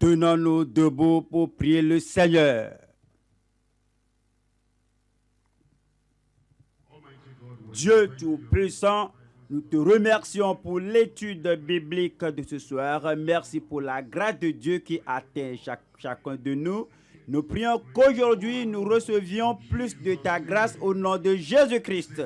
Tenons-nous debout pour prier le Seigneur. Dieu Tout-Puissant, nous te remercions pour l'étude biblique de ce soir. Merci pour la grâce de Dieu qui atteint chacun de nous. Nous prions qu'aujourd'hui nous recevions plus de ta grâce au nom de Jésus-Christ.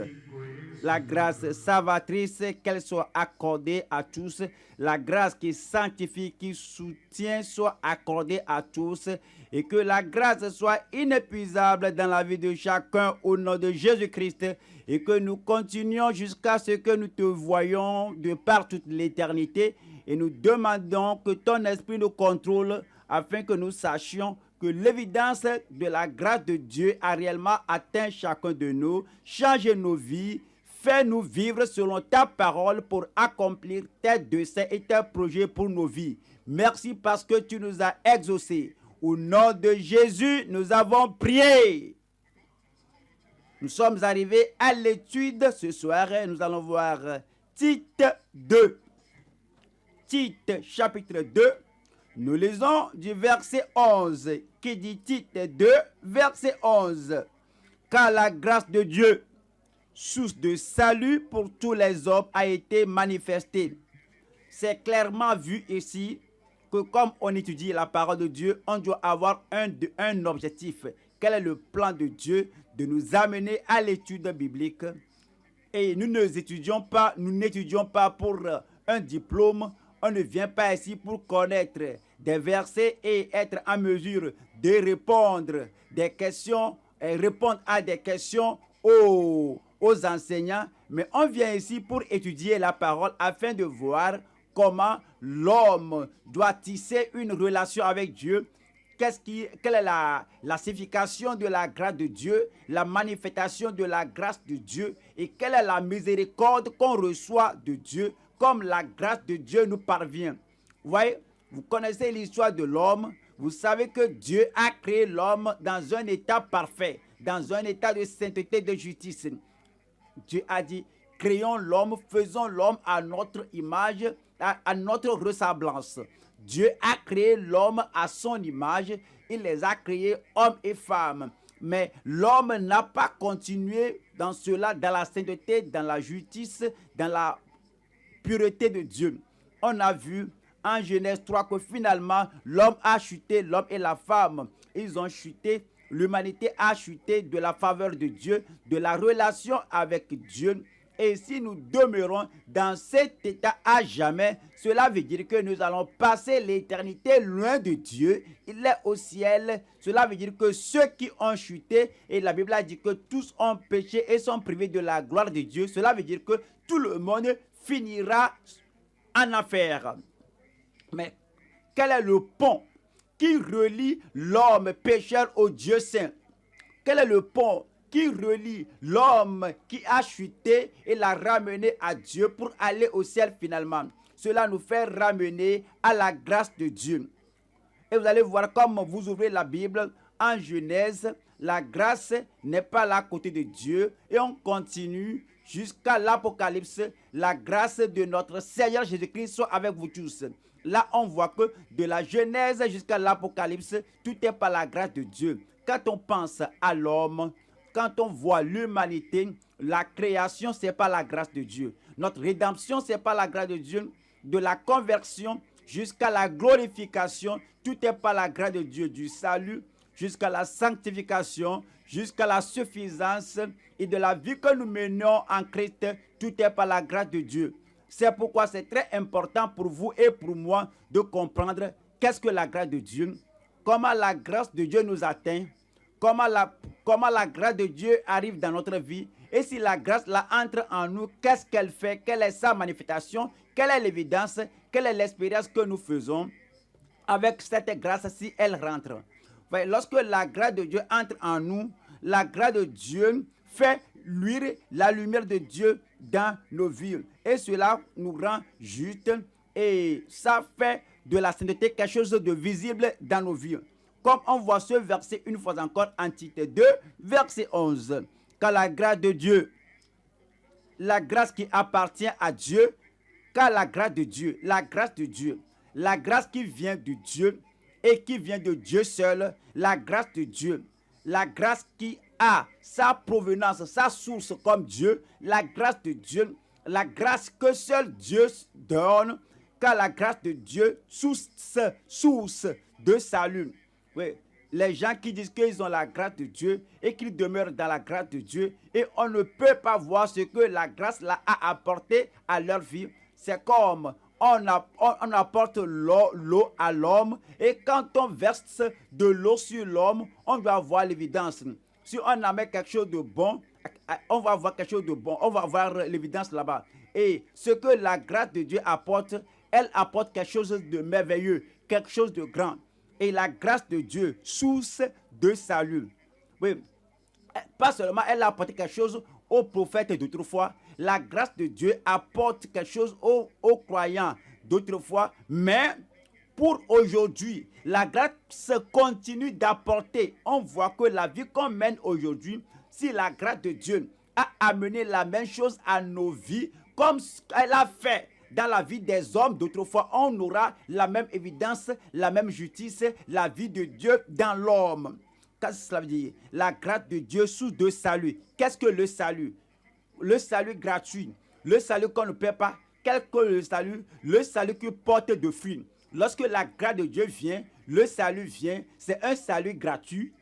La grâce salvatrice, qu'elle soit accordée à tous. La grâce qui sanctifie, qui soutient, soit accordée à tous. Et que la grâce soit inépuisable dans la vie de chacun au nom de Jésus-Christ. Et que nous continuions jusqu'à ce que nous te voyions de par toute l'éternité. Et nous demandons que ton esprit nous contrôle afin que nous sachions que l'évidence de la grâce de Dieu a réellement atteint chacun de nous, change nos vies, fais-nous vivre selon ta parole pour accomplir tes desseins et tes projets pour nos vies. Merci parce que tu nous as exaucés. Au nom de Jésus, nous avons prié. Nous sommes arrivés à l'étude ce soir. Nous allons voir Tite 2. Tite chapitre 2. Nous lisons du verset 11 qui dit Tite 2, verset 11. Car la grâce de Dieu, source de salut pour tous les hommes, a été manifestée. C'est clairement vu ici que comme on étudie la parole de Dieu, on doit avoir un objectif. Quel est le plan de Dieu de nous amener à l'étude biblique? Et nous n'étudions pas pour un diplôme. On ne vient pas ici pour connaître des versets et être en mesure de répondre des questions et répondre à des questions aux enseignants. Mais on vient ici pour étudier la parole afin de voir comment l'homme doit tisser une relation avec Dieu. Quelle est la signification de la grâce de Dieu, la manifestation de la grâce de Dieu et quelle est la miséricorde qu'on reçoit de Dieu comme la grâce de Dieu nous parvient. Vous voyez, vous connaissez l'histoire de l'homme, vous savez que Dieu a créé l'homme dans un état parfait, dans un état de sainteté, de justice. Dieu a dit, créons l'homme, faisons l'homme à notre image, à notre ressemblance. Dieu a créé l'homme à son image, il les a créés hommes et femmes. Mais l'homme n'a pas continué dans cela, dans la sainteté, dans la justice, dans la pureté de Dieu. On a vu en Genèse 3 que finalement l'homme a chuté, l'homme et la femme, ils ont chuté, l'humanité a chuté de la faveur de Dieu, de la relation avec Dieu. Et si nous demeurons dans cet état à jamais, cela veut dire que nous allons passer l'éternité loin de Dieu. Il est au ciel. Cela veut dire que ceux qui ont chuté, et la Bible a dit que tous ont péché et sont privés de la gloire de Dieu. Cela veut dire que tout le monde finira en enfer. Mais quel est le pont qui relie l'homme pécheur au Dieu saint? Quel est le pont qui relie l'homme qui a chuté et l'a ramené à Dieu pour aller au ciel finalement? Cela nous fait ramener à la grâce de Dieu. Et vous allez voir comme vous ouvrez la Bible en Genèse, la grâce n'est pas là à côté de Dieu et on continue jusqu'à l'Apocalypse, la grâce de notre Seigneur Jésus-Christ soit avec vous tous. Là, on voit que de la Genèse jusqu'à l'Apocalypse, tout est par la grâce de Dieu. Quand on pense à l'homme, quand on voit l'humanité, la création, c'est pas la grâce de Dieu. Notre rédemption, c'est pas la grâce de Dieu. De la conversion jusqu'à la glorification, tout est par la grâce de Dieu. Du salut jusqu'à la sanctification, jusqu'à la suffisance et de la vie que nous menons en Christ, tout est par la grâce de Dieu. C'est pourquoi c'est très important pour vous et pour moi de comprendre qu'est-ce que la grâce de Dieu, comment la grâce de Dieu nous atteint, comment la grâce de Dieu arrive dans notre vie et si la grâce là entre en nous, qu'est-ce qu'elle fait, quelle est sa manifestation, quelle est l'évidence, quelle est l'expérience que nous faisons avec cette grâce si elle rentre. Lorsque la grâce de Dieu entre en nous, la grâce de Dieu fait luire la lumière de Dieu dans nos vies. Et cela nous rend justes et ça fait de la sainteté quelque chose de visible dans nos vies. Comme on voit ce verset une fois encore en Tite 2, verset 11. Car la grâce de Dieu, la grâce qui appartient à Dieu, car la grâce de Dieu, la grâce qui vient de Dieu, et qui vient de Dieu seul, la grâce de Dieu, la grâce qui a sa provenance, sa source comme Dieu, la grâce de Dieu, la grâce que seul Dieu donne, car la grâce de Dieu, source de salut. Oui, les gens qui disent qu'ils ont la grâce de Dieu et qu'ils demeurent dans la grâce de Dieu et on ne peut pas voir ce que la grâce là a apporté à leur vie. C'est comme on apporte l'eau à l'homme et quand on verse de l'eau sur l'homme, on doit voir l'évidence. Si on amène quelque chose de bon, on va voir quelque chose de bon, on va voir l'évidence là-bas. Et ce que la grâce de Dieu apporte, elle apporte quelque chose de merveilleux, quelque chose de grand. Et la grâce de Dieu, source de salut. Oui, pas seulement elle a apporté quelque chose aux prophètes d'autrefois, la grâce de Dieu apporte quelque chose aux croyants d'autrefois, mais pour aujourd'hui, la grâce continue d'apporter. On voit que la vie qu'on mène aujourd'hui, si la grâce de Dieu a amené la même chose à nos vies, comme elle a fait dans la vie des hommes d'autrefois, on aura la même évidence, la même justice, la vie de Dieu dans l'homme. Qu'est-ce que cela veut dire? La grâce de Dieu source de salut. Qu'est-ce que le salut? Le salut gratuit, le salut qu'on ne paie pas. Quel que le salut qui porte de fruits. Lorsque la grâce de Dieu vient, le salut vient, c'est un salut gratuit,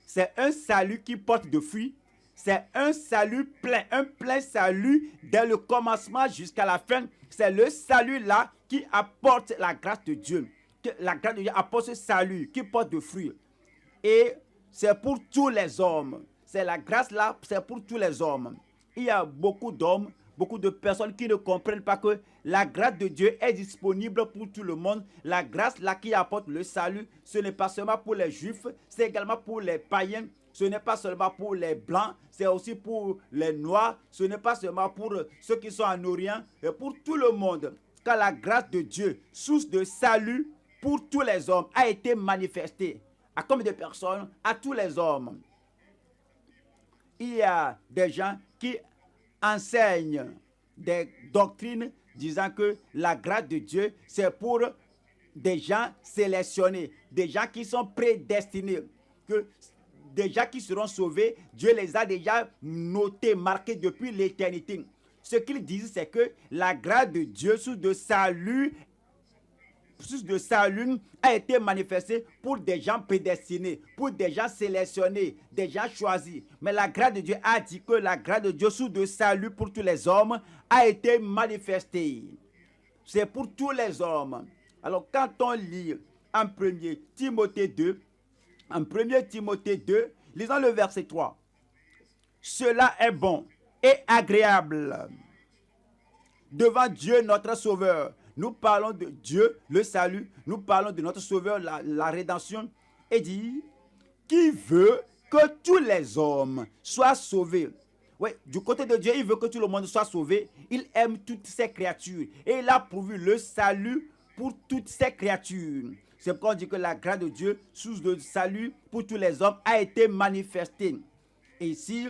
c'est un salut qui porte de fruits, c'est un salut plein, un plein salut dès le commencement jusqu'à la fin. C'est le salut là qui apporte la grâce de Dieu. La grâce de Dieu apporte ce salut qui porte de fruits. Et c'est pour tous les hommes. C'est la grâce là, c'est pour tous les hommes. Il y a beaucoup d'hommes, beaucoup de personnes qui ne comprennent pas que la grâce de Dieu est disponible pour tout le monde. La grâce là qui apporte le salut, ce n'est pas seulement pour les juifs, c'est également pour les païens. Ce n'est pas seulement pour les blancs, c'est aussi pour les noirs. Ce n'est pas seulement pour ceux qui sont en Orient, mais pour tout le monde. Car la grâce de Dieu, source de salut pour tous les hommes, a été manifestée. À combien de personnes? À tous les hommes. Il y a des gens qui enseignent des doctrines disant que la grâce de Dieu, c'est pour des gens sélectionnés, des gens qui sont prédestinés, que des gens qui seront sauvés, Dieu les a déjà notés, marqués depuis l'éternité. Ce qu'ils disent, c'est que la grâce de Dieu, source de salut a été manifestée pour des gens prédestinés, pour des gens sélectionnés, des gens choisis. Mais la grâce de Dieu a dit que la grâce de Dieu, source de salut pour tous les hommes, a été manifestée. C'est pour tous les hommes. Alors quand on lit en 1 Timothée 2, en 1 Timothée 2, lisons le verset 3. Cela est bon et agréable devant Dieu notre Sauveur. Nous parlons de Dieu, le salut, nous parlons de notre Sauveur, la rédemption, et dit, qui veut que tous les hommes soient sauvés. Oui, du côté de Dieu, il veut que tout le monde soit sauvé. Il aime toutes ses créatures et il a pourvu le salut pour toutes ses créatures. C'est pourquoi on dit que la grâce de Dieu, source de salut pour tous les hommes, a été manifestée. Et ici,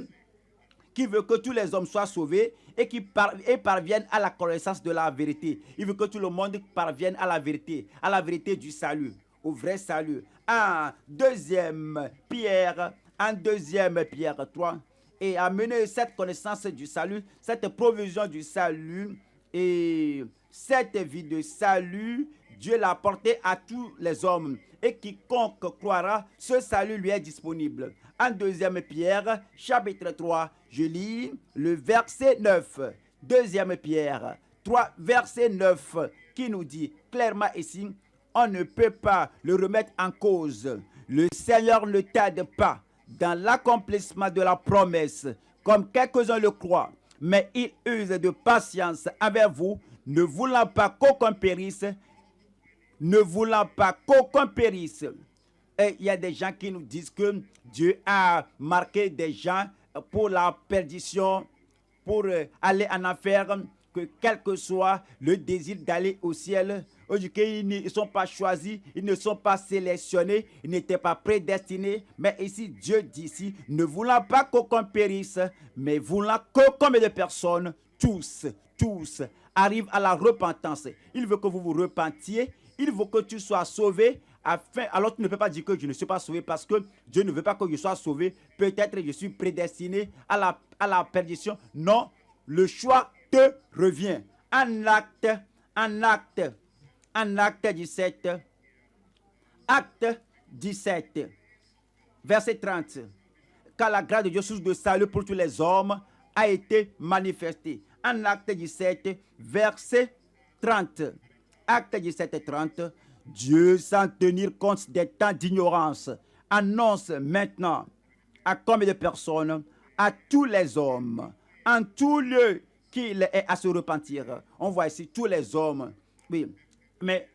qui veut que tous les hommes soient sauvés et qui parviennent à la connaissance de la vérité. Il veut que tout le monde parvienne à la vérité du salut, au vrai salut. En 2 Pierre 3, et amener cette connaissance du salut, cette provision du salut et cette vie de salut, Dieu l'a apporté à tous les hommes. Et quiconque croira, ce salut lui est disponible. En 2 Pierre, chapitre 3, je lis le verset 9. 2 Pierre 3, verset 9, qui nous dit clairement ici, on ne peut pas le remettre en cause. Le Seigneur ne tarde pas dans l'accomplissement de la promesse, comme quelques-uns le croient, mais il use de patience envers vous, ne voulant pas qu'aucun périsse, Et il y a des gens qui nous disent que Dieu a marqué des gens pour la perdition, pour aller en enfer, que quel que soit le désir d'aller au ciel, ils ne sont pas choisis, ils ne sont pas sélectionnés, ils n'étaient pas prédestinés. Mais ici, Dieu dit ici, ne voulant pas qu'aucun périsse, mais voulant que combien de personnes, tous, arrivent à la repentance. Il veut que vous vous repentiez, il veut que tu sois sauvé Alors tu ne peux pas dire que je ne suis pas sauvé parce que Dieu ne veut pas que je sois sauvé. Peut-être je suis prédestiné à la perdition. Non, le choix te revient. En acte 17, verset 30. Car la grâce de Dieu, source de salut pour tous les hommes, a été manifestée. En acte 17, verset 30. Acte 17, 30. Dieu, sans tenir compte des temps d'ignorance, annonce maintenant à combien de personnes? À tous les hommes, en tout lieu, qu'il est à se repentir. On voit ici tous les hommes. Oui, mais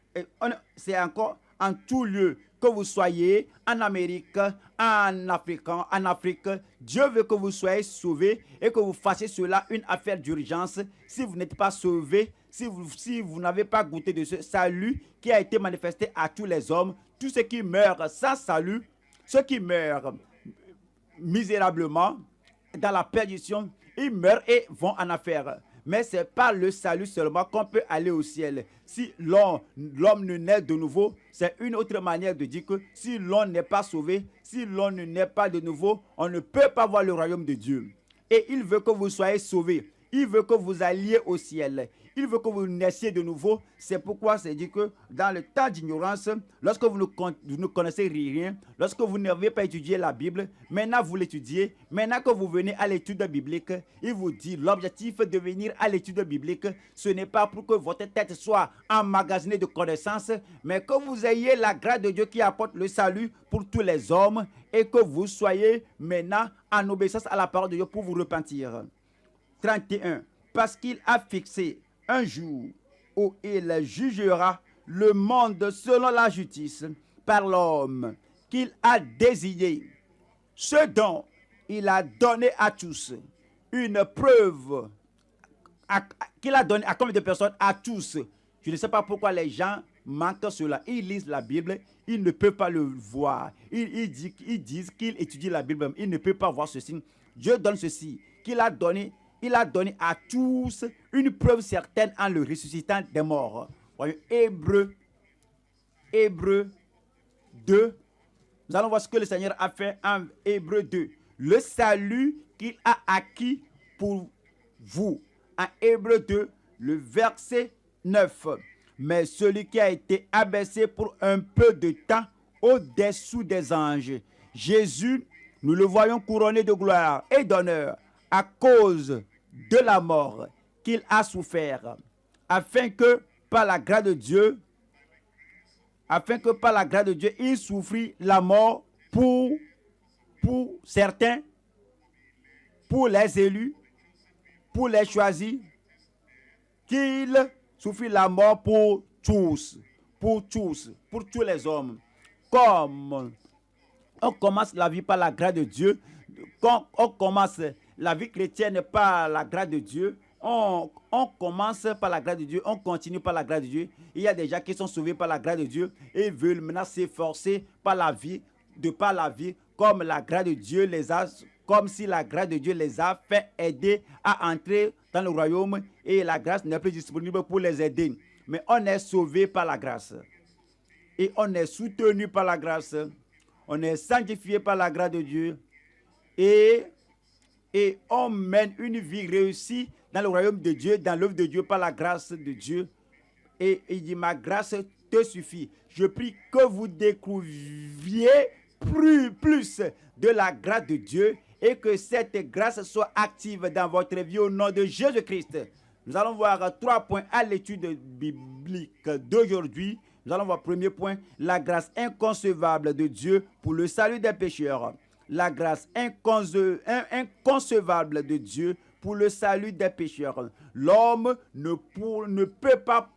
c'est encore en tout lieu, que vous soyez en Amérique, en Afrique, Dieu veut que vous soyez sauvés et que vous fassiez cela une affaire d'urgence. Si vous n'êtes pas sauvés, si vous n'avez pas goûté de ce salut qui a été manifesté à tous les hommes, tous ceux qui meurent sans salut, ceux qui meurent misérablement dans la perdition, ils meurent et vont en affaire. Mais ce n'est pas le salut seulement qu'on peut aller au ciel. Si l'homme ne naît de nouveau, c'est une autre manière de dire que si l'on n'est pas sauvé, si l'on ne naît pas de nouveau, on ne peut pas voir le royaume de Dieu. Et il veut que vous soyez sauvés. Il veut que vous alliez au ciel. Il veut que vous naissiez de nouveau. C'est pourquoi c'est dit que dans le temps d'ignorance, lorsque vous ne connaissez rien, lorsque vous n'avez pas étudié la Bible, maintenant vous l'étudiez. Maintenant que vous venez à l'étude biblique, il vous dit l'objectif de venir à l'étude biblique, ce n'est pas pour que votre tête soit emmagasinée de connaissances, mais que vous ayez la grâce de Dieu qui apporte le salut pour tous les hommes et que vous soyez maintenant en obéissance à la parole de Dieu pour vous repentir. 31. Parce qu'il a fixé un jour où il jugera le monde selon la justice par l'homme qu'il a désigné, ce dont il a donné à tous une preuve, qu'il a donné à combien de personnes? À tous. Je ne sais pas pourquoi les gens manquent cela. Ils lisent la Bible, ils ne peuvent pas le voir. Ils disent qu'ils étudient la Bible, ils ne peuvent pas voir ceci. Dieu donne ceci, qu'il a donné. Il a donné à tous une preuve certaine en le ressuscitant des morts. Voyons, Hébreux 2. Nous allons voir ce que le Seigneur a fait en Hébreux 2. Le salut qu'il a acquis pour vous. En Hébreux 2, le verset 9. Mais celui qui a été abaissé pour un peu de temps au-dessous des anges. Jésus, nous le voyons couronné de gloire et d'honneur à cause de la mort qu'il a souffert, afin que par la grâce de Dieu, il souffrit la mort pour certains, pour les élus, pour les choisis, qu'il souffrit la mort pour tous, pour tous les hommes. Comme on commence la vie par la grâce de Dieu, quand on commence la vie chrétienne par la grâce de Dieu, on commence par la grâce de Dieu, on continue par la grâce de Dieu. Il y a des gens qui sont sauvés par la grâce de Dieu et veulent maintenant s'efforcer par la vie, comme la grâce de Dieu comme si la grâce de Dieu les a fait aider à entrer dans le royaume et la grâce n'est plus disponible pour les aider. Mais on est sauvé par la grâce et on est soutenu par la grâce, on est sanctifié par la grâce de Dieu et on mène une vie réussie dans le royaume de Dieu, dans l'œuvre de Dieu, par la grâce de Dieu. Et il dit, ma grâce te suffit. Je prie que vous découvriez plus de la grâce de Dieu et que cette grâce soit active dans votre vie au nom de Jésus-Christ. Nous allons voir 3 points à l'étude biblique d'aujourd'hui. Nous allons voir premier point, la grâce inconcevable de Dieu pour le salut des pécheurs. La grâce inconcevable de Dieu pour le salut des pécheurs. L'homme ne peut pas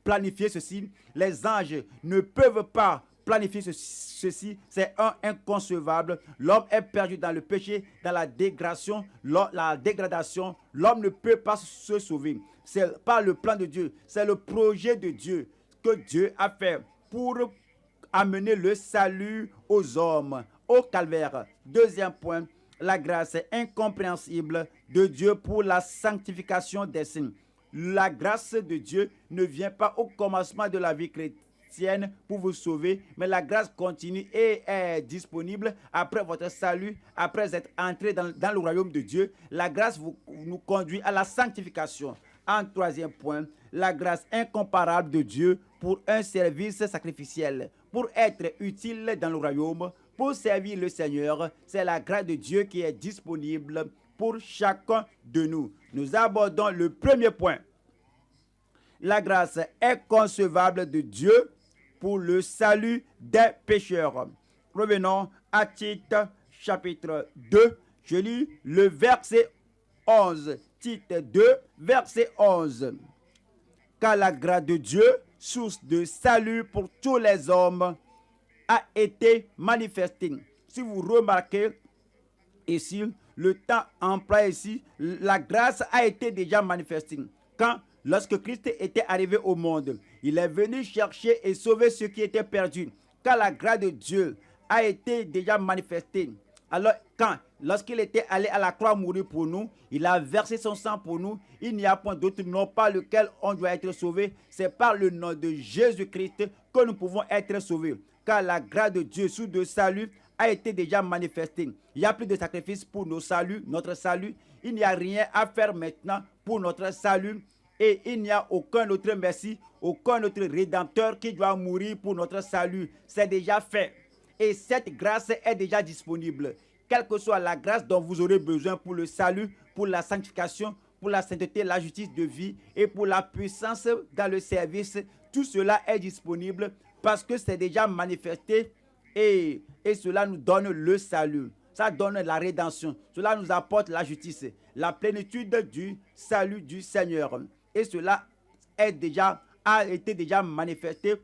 planifier ceci. Les anges ne peuvent pas planifier ceci. C'est inconcevable. L'homme est perdu dans le péché, dans la dégradation. L'homme ne peut pas se sauver. C'est pas le plan de Dieu. C'est le projet de Dieu que Dieu a fait pour amener le salut aux hommes, au calvaire. Deuxième point, la grâce incompréhensible de Dieu pour la sanctification des saints. La grâce de Dieu ne vient pas au commencement de la vie chrétienne. chrétienne pour vous sauver, mais la grâce continue et est disponible après votre salut, après être entré dans le royaume de Dieu. La grâce nous conduit à la sanctification. En troisième point, la grâce incomparable de Dieu pour un service sacrificiel, pour être utile dans le royaume, pour servir le Seigneur. C'est la grâce de Dieu qui est disponible pour chacun de nous. Nous abordons le premier point. La grâce est concevable de Dieu pour le salut des pécheurs. Revenons à Tite chapitre 2. Je lis le verset 11. Tite 2, verset 11. Car la grâce de Dieu, source de salut pour tous les hommes, a été manifestée. Si vous remarquez ici, le temps employé ici, la grâce a été déjà manifestée. Lorsque Christ était arrivé au monde, il est venu chercher et sauver ceux qui étaient perdus. Car la grâce de Dieu a été déjà manifestée. Alors, lorsqu'il était allé à la croix mourir pour nous, il a versé son sang pour nous. Il n'y a point d'autre nom par lequel on doit être sauvé. C'est par le nom de Jésus-Christ que nous pouvons être sauvés. Car la grâce de Dieu sous de salut a été déjà manifestée. Il n'y a plus de sacrifice pour notre salut. Il n'y a rien à faire maintenant pour notre salut. Et il n'y a aucun autre Messie, aucun autre Rédempteur qui doit mourir pour notre salut. C'est déjà fait. Et cette grâce est déjà disponible. Quelle que soit la grâce dont vous aurez besoin pour le salut, pour la sanctification, pour la sainteté, la justice de vie et pour la puissance dans le service, tout cela est disponible parce que c'est déjà manifesté et cela nous donne le salut. Ça donne la rédemption. Cela nous apporte la justice, la plénitude du salut du Seigneur. Et cela a été déjà manifesté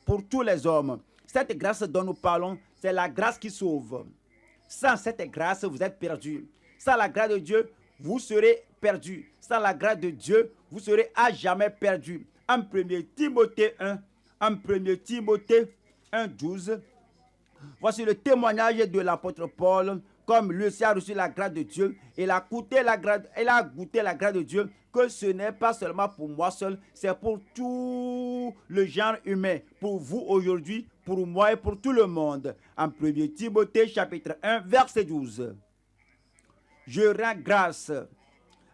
pour tous les hommes. Cette grâce dont nous parlons, c'est la grâce qui sauve. Sans cette grâce, vous êtes perdus. Sans la grâce de Dieu, vous serez perdus. Sans la grâce de Dieu, vous serez à jamais perdus. En 1 Timothée 1, 12, voici le témoignage de l'apôtre Paul, comme lui aussi a reçu la grâce de Dieu. Il a goûté la grâce de Dieu, que ce n'est pas seulement pour moi seul, c'est pour tout le genre humain, pour vous aujourd'hui, pour moi et pour tout le monde. En 1 Timothée chapitre 1, verset 12. Je rends grâce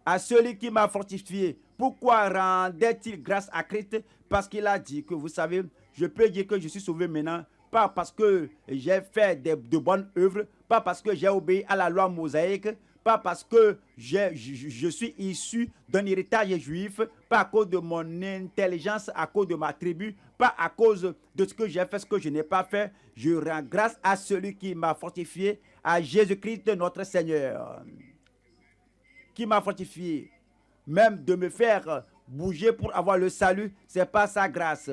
à celui qui m'a fortifié. Pourquoi rendait-il grâce à Christ? Parce qu'il a dit que, vous savez, je peux dire que je suis sauvé maintenant, pas parce que j'ai fait de bonnes œuvres, pas parce que j'ai obéi à la loi mosaïque, pas parce que je suis issu d'un héritage juif, pas à cause de mon intelligence, à cause de ma tribu, pas à cause de ce que j'ai fait, ce que je n'ai pas fait. Je rends grâce à celui qui m'a fortifié, à Jésus-Christ notre Seigneur, qui m'a fortifié. Même de me faire bouger pour avoir le salut, c'est pas sa grâce.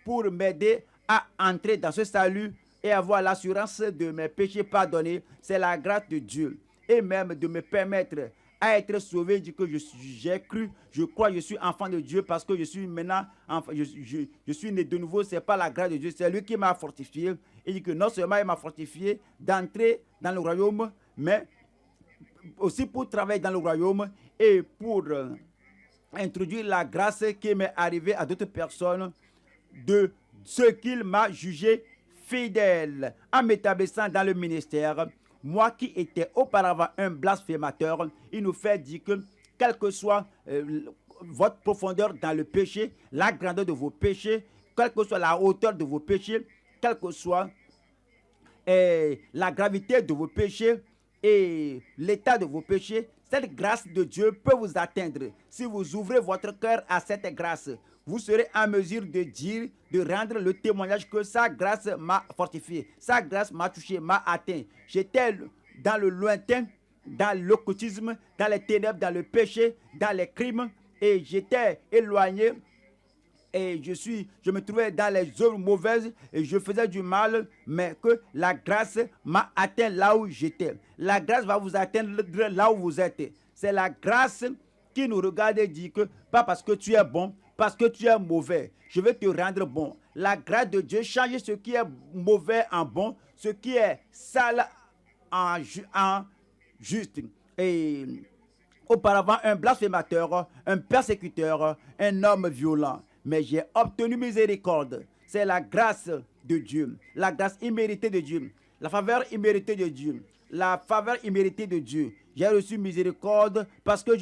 Pour m'aider à entrer dans ce salut et avoir l'assurance de mes péchés pardonnés, c'est la grâce de Dieu. Et même de me permettre à être sauvé, dit que j'ai cru, je crois, je suis enfant de Dieu parce que je suis maintenant, je suis né de nouveau. C'est pas la grâce de Dieu, c'est lui qui m'a fortifié. Il dit que non seulement il m'a fortifié d'entrer dans le royaume, mais aussi pour travailler dans le royaume et pour introduire la grâce qui m'est arrivée à d'autres personnes de ce qu'il m'a jugé fidèle en m'établissant dans le ministère. Moi qui étais auparavant un blasphémateur, il nous fait dire que quelle que soit votre profondeur dans le péché, la grandeur de vos péchés, quelle que soit la hauteur de vos péchés, quelle que soit la gravité de vos péchés et l'état de vos péchés, cette grâce de Dieu peut vous atteindre. Si vous ouvrez votre cœur à cette grâce, vous serez en mesure de dire, de rendre le témoignage que sa grâce m'a fortifié, sa grâce m'a touché, m'a atteint. J'étais dans le lointain, dans l'occultisme, dans les ténèbres, dans le péché, dans les crimes, et j'étais éloigné, et je me trouvais dans les œuvres mauvaises, et je faisais du mal, mais que la grâce m'a atteint là où j'étais. La grâce va vous atteindre là où vous êtes. C'est la grâce qui nous regarde et dit que, pas parce que tu es bon, parce que tu es mauvais, je vais te rendre bon. La grâce de Dieu change ce qui est mauvais en bon, ce qui est sale en juste. Et auparavant, un blasphémateur, un persécuteur, un homme violent. Mais j'ai obtenu miséricorde. c'est la grâce de Dieu, la grâce imméritée de Dieu, la faveur imméritée de Dieu, la faveur imméritée de Dieu. J'ai reçu miséricorde parce que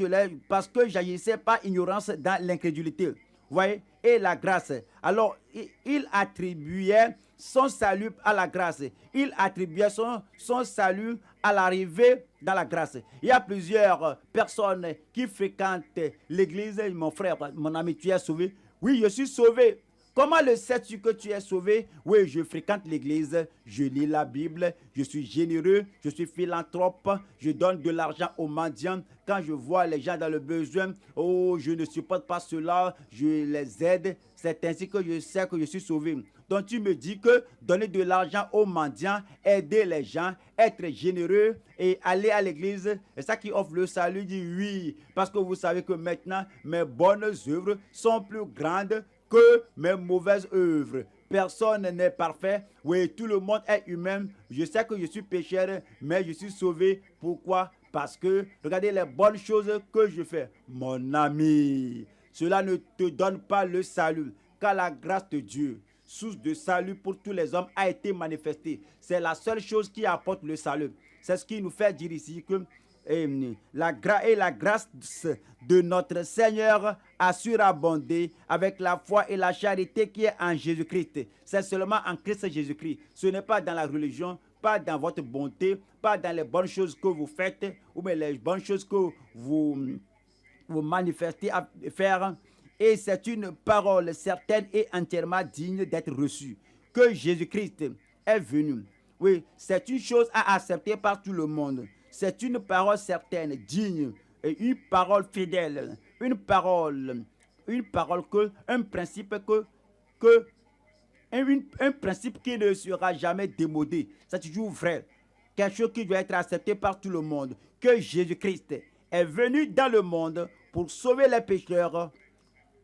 j'agissais par ignorance dans l'incrédulité. Vous voyez? Et la grâce. Alors, il attribuait son salut à la grâce. Il attribuait son salut à l'arrivée dans la grâce. Il y a plusieurs personnes qui fréquentent l'église. Mon frère, mon ami, tu es sauvé? Oui, je suis sauvé. Comment le sais-tu que tu es sauvé? Oui, je fréquente l'église, je lis la Bible, je suis généreux, je suis philanthrope, je donne de l'argent aux mendiants. Quand je vois les gens dans le besoin, oh, je ne supporte pas cela, je les aide. C'est ainsi que je sais que je suis sauvé. Donc tu me dis que donner de l'argent aux mendiants, aider les gens, être généreux et aller à l'église, c'est ça qui offre le salut. Dit oui, parce que vous savez que maintenant mes bonnes œuvres sont plus grandes que mes mauvaises œuvres. Personne n'est parfait. Oui, tout le monde est humain. Je sais que je suis pécheur, mais je suis sauvé. Pourquoi? Parce que, regardez les bonnes choses que je fais. Mon ami, cela ne te donne pas le salut, car la grâce de Dieu, source de salut pour tous les hommes, a été manifestée. C'est la seule chose qui apporte le salut. C'est ce qui nous fait dire ici que la grâce de notre Seigneur a surabondé avec la foi et la charité qui est en Jésus-Christ. C'est seulement en Christ Jésus-Christ. Ce n'est pas dans la religion, pas dans votre bonté, pas dans les bonnes choses que vous faites ou bien les bonnes choses que vous manifestez à faire. Et c'est une parole certaine et entièrement digne d'être reçue. Que Jésus-Christ est venu. Oui, c'est une chose à accepter par tout le monde. C'est une parole certaine, digne, et une parole fidèle, un principe qui ne sera jamais démodé. C'est toujours vrai. Quelque chose qui doit être accepté par tout le monde. Que Jésus-Christ est venu dans le monde pour sauver les pécheurs.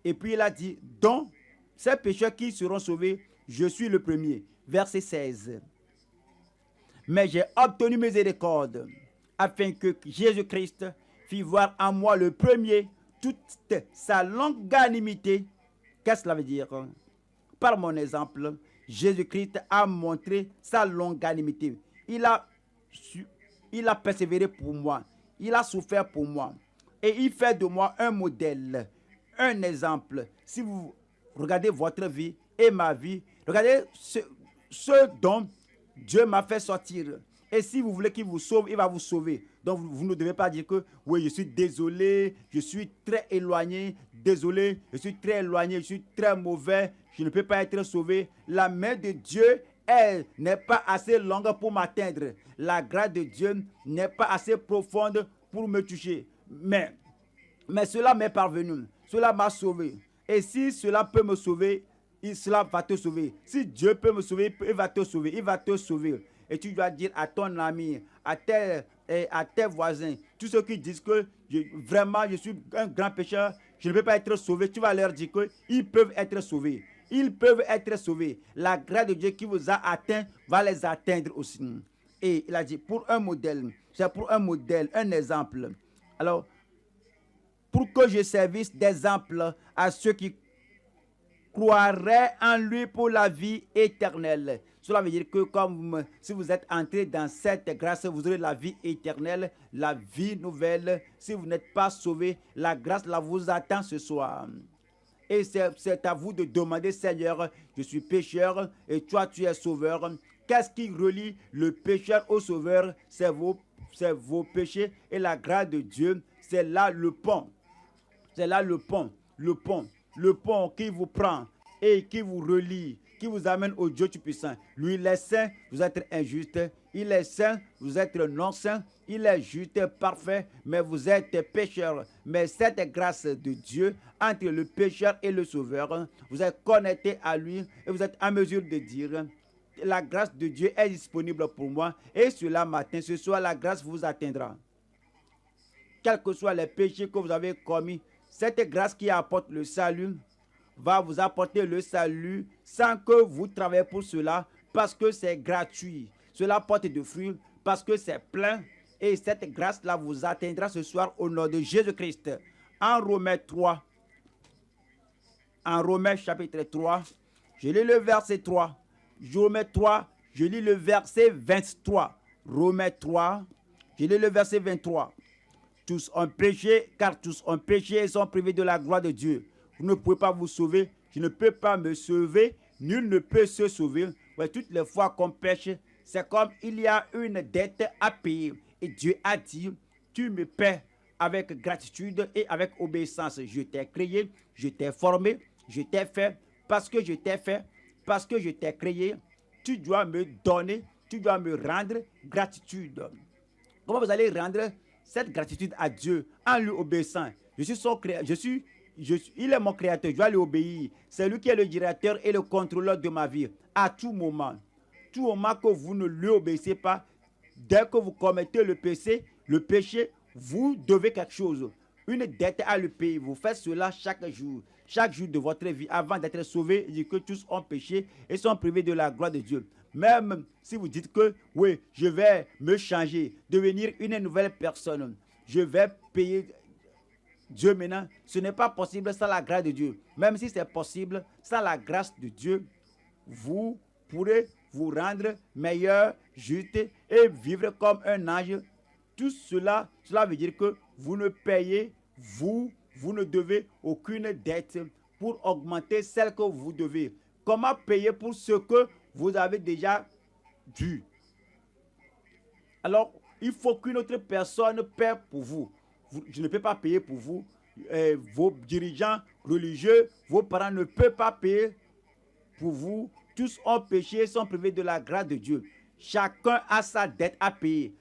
Et puis il a dit, dont ces pécheurs qui seront sauvés, je suis le premier. Verset 16. Mais j'ai obtenu miséricorde, afin que Jésus-Christ fit voir en moi le premier toute sa longanimité. Qu'est-ce que cela veut dire? Par mon exemple, Jésus-Christ a montré sa longanimité. Il a persévéré pour moi. Il a souffert pour moi. Et il fait de moi un modèle, un exemple. Si vous regardez votre vie et ma vie, regardez ce dont Dieu m'a fait sortir. Et si vous voulez qu'il vous sauve, il va vous sauver. Donc vous ne devez pas dire que oui, je suis désolé, je suis très éloigné, désolé, je suis très éloigné, je suis très mauvais, je ne peux pas être sauvé. La main de Dieu, elle n'est pas assez longue pour m'atteindre. La grâce de Dieu n'est pas assez profonde pour me toucher. Mais cela m'est parvenu, cela m'a sauvé. Et si cela peut me sauver, cela va te sauver. Si Dieu peut me sauver, il va te sauver, il va te sauver. Et tu dois dire à ton ami, à tes voisins, tous ceux qui disent que vraiment je suis un grand pécheur, je ne peux pas être sauvé, tu vas leur dire qu'ils peuvent être sauvés. Ils peuvent être sauvés. La grâce de Dieu qui vous a atteint va les atteindre aussi. Et il a dit, pour un modèle, c'est pour un modèle, un exemple. Alors, pour que je servisse d'exemple à ceux qui croiraient en lui pour la vie éternelle. Cela veut dire que si vous êtes entré dans cette grâce, vous aurez la vie éternelle, la vie nouvelle. Si vous n'êtes pas sauvé, la grâce là vous attend ce soir. Et c'est à vous de demander, Seigneur, je suis pécheur et toi tu es sauveur. Qu'est-ce qui relie le pécheur au sauveur? C'est vos péchés et la grâce de Dieu. C'est là le pont. C'est là le pont qui vous prend et qui vous relie, qui vous amène au Dieu Tout-Puissant. Lui, il est saint, vous êtes injuste. Il est saint, vous êtes non saint. Il est juste, parfait, mais vous êtes pécheur. Mais cette grâce de Dieu, entre le pécheur et le sauveur, vous êtes connecté à lui et vous êtes en mesure de dire, la grâce de Dieu est disponible pour moi et cela matin, ce soir, la grâce vous atteindra. Quels que soient les péchés que vous avez commis, cette grâce qui apporte le salut va vous apporter le salut sans que vous travaillez pour cela, parce que c'est gratuit. Cela porte de fruits parce que c'est plein et cette grâce-là vous atteindra ce soir au nom de Jésus-Christ. En Romains 3, en Romains chapitre 3, Je lis le verset 3. Romains 3, je lis le verset 23. Romains 3, je lis le verset 23. Tous ont péché, car tous ont péché et sont privés de la gloire de Dieu. Vous ne pouvez pas vous sauver, je ne peux pas me sauver, nul ne peut se sauver. Ouais, toutes les fois qu'on pêche, c'est comme il y a une dette à payer. Et Dieu a dit, tu me paies avec gratitude et avec obéissance. Je t'ai créé, je t'ai formé, je t'ai fait, parce que je t'ai fait, parce que je t'ai créé, tu dois me donner, tu dois me rendre gratitude. Comment vous allez rendre cette gratitude à Dieu en lui obéissant? Je suis son créateur, il est mon créateur, je dois lui obéir. C'est lui qui est le directeur et le contrôleur de ma vie. À tout moment que vous ne lui obéissez pas, dès que vous commettez le péché, vous devez quelque chose. Une dette à le payer. Vous faites cela chaque jour de votre vie. Avant d'être sauvé, il dit que tous ont péché et sont privés de la gloire de Dieu. Même si vous dites que, oui, je vais me changer, devenir une nouvelle personne, je vais payer Dieu maintenant, ce n'est pas possible sans la grâce de Dieu. Même si c'est possible, sans la grâce de Dieu, vous pourrez vous rendre meilleur, juste et vivre comme un ange. Tout cela veut dire que vous ne payez, vous ne devez aucune dette pour augmenter celle que vous devez. Comment payer pour ce que vous avez déjà dû? Alors, il faut qu'une autre personne paie pour vous. Je ne peux pas payer pour vous. Vos dirigeants religieux, vos parents ne peuvent pas payer pour vous. Tous ont péché et sont privés de la grâce de Dieu. Chacun a sa dette à payer.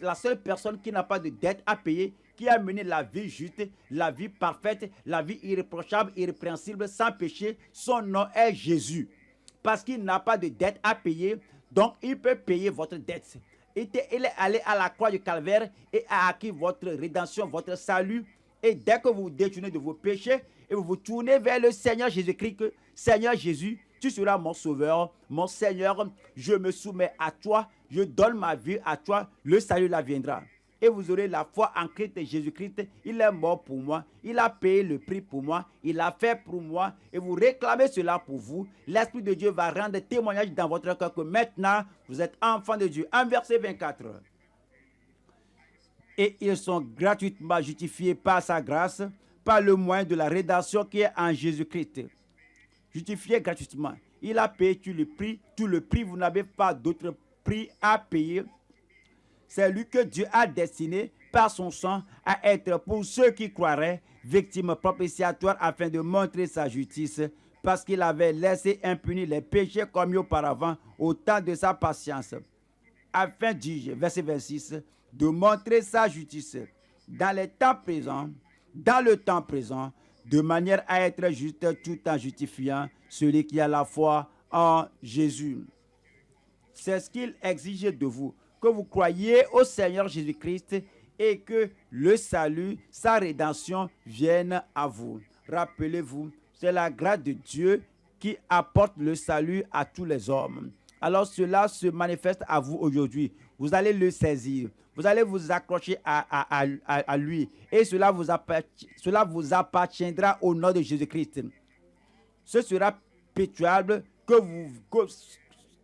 La seule personne qui n'a pas de dette à payer, qui a mené la vie juste, la vie parfaite, la vie irréprochable, irrépréhensible, sans péché, son nom est Jésus. Parce qu'il n'a pas de dette à payer, donc il peut payer votre dette. Il est allé à la croix du calvaire et a acquis votre rédemption, votre salut. Et dès que vous vous détournez de vos péchés et vous vous tournez vers le Seigneur Jésus-Christ, que Seigneur Jésus, tu seras mon sauveur, mon Seigneur, je me soumets à toi, je donne ma vie à toi, le salut là viendra. Et vous aurez la foi en Christ Jésus-Christ. Il est mort pour moi. Il a payé le prix pour moi. Il a fait pour moi. Et vous réclamez cela pour vous. L'Esprit de Dieu va rendre témoignage dans votre cœur que maintenant, vous êtes enfant de Dieu. En verset 24. Et ils sont gratuitement justifiés par sa grâce, par le moyen de la rédemption qui est en Jésus-Christ. Justifié gratuitement. Il a payé tout le prix. Vous n'avez pas d'autre prix à payer. C'est lui que Dieu a destiné par son sang à être pour ceux qui croiraient victime propitiatoire afin de montrer sa justice, parce qu'il avait laissé impunis les péchés commis auparavant au temps de sa patience, afin, dis-je, verset 26, de montrer sa justice dans le temps présent, de manière à être juste tout en justifiant celui qui a la foi en Jésus. C'est ce qu'il exige de vous, que vous croyiez au Seigneur Jésus-Christ et que le salut, sa rédemption vienne à vous. Rappelez-vous, c'est la grâce de Dieu qui apporte le salut à tous les hommes. Alors cela se manifeste à vous aujourd'hui. Vous allez le saisir. Vous allez vous accrocher à lui. Et cela vous appartiendra au nom de Jésus-Christ. Ce sera pitoyable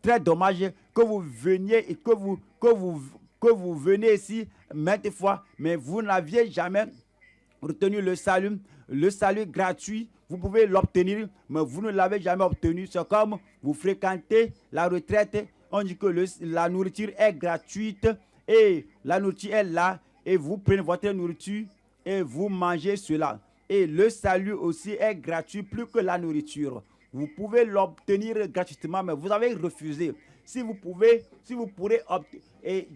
très dommage que vous veniez et que vous venez ici maintes fois, mais vous n'aviez jamais retenu le salut gratuit. Vous pouvez l'obtenir, mais vous ne l'avez jamais obtenu. C'est comme vous fréquentez la retraite. On dit que la nourriture est gratuite et la nourriture est là et vous prenez votre nourriture et vous mangez cela. Et le salut aussi est gratuit plus que la nourriture. Vous pouvez l'obtenir gratuitement, mais vous avez refusé. Si vous pourrez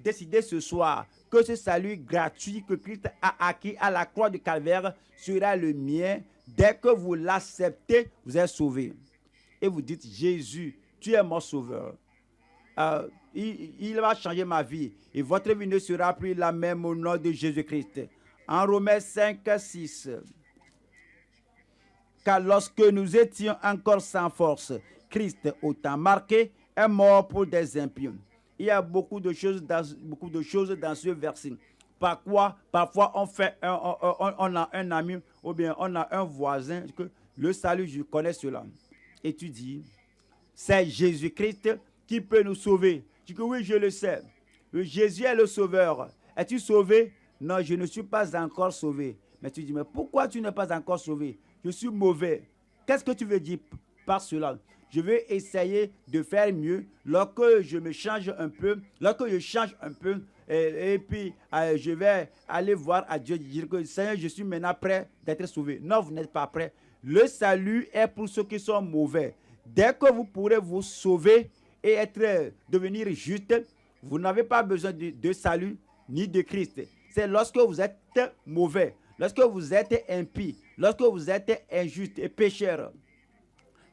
décider ce soir que ce salut gratuit que Christ a acquis à la croix du calvaire sera le mien, dès que vous l'acceptez, vous êtes sauvé. Et vous dites, Jésus, tu es mon sauveur. Il va changer ma vie. Et votre vie ne sera plus la même au nom de Jésus-Christ. En Romains 5, 6. Car lorsque nous étions encore sans force, Christ, au temps marqué, est mort pour des impies. Il y a beaucoup de choses dans ce verset. Parfois, on a un ami ou bien on a un voisin que le salut, je connais cela. Et tu dis, c'est Jésus-Christ qui peut nous sauver. Je dis que oui, je le sais. Jésus est le sauveur. Es-tu sauvé? Non, je ne suis pas encore sauvé. Mais tu dis, mais pourquoi tu n'es pas encore sauvé? Je suis mauvais. Qu'est-ce que tu veux dire par cela? Je vais essayer de faire mieux lorsque je me change un peu, lorsque je change un peu, et puis je vais aller voir à Dieu, dire que Seigneur, je suis maintenant prêt d'être sauvé. Non, vous n'êtes pas prêt. Le salut est pour ceux qui sont mauvais. Dès que vous pourrez vous sauver et devenir juste, vous n'avez pas besoin de salut ni de Christ. C'est lorsque vous êtes mauvais, lorsque vous êtes impie, lorsque vous êtes injuste et pécheur.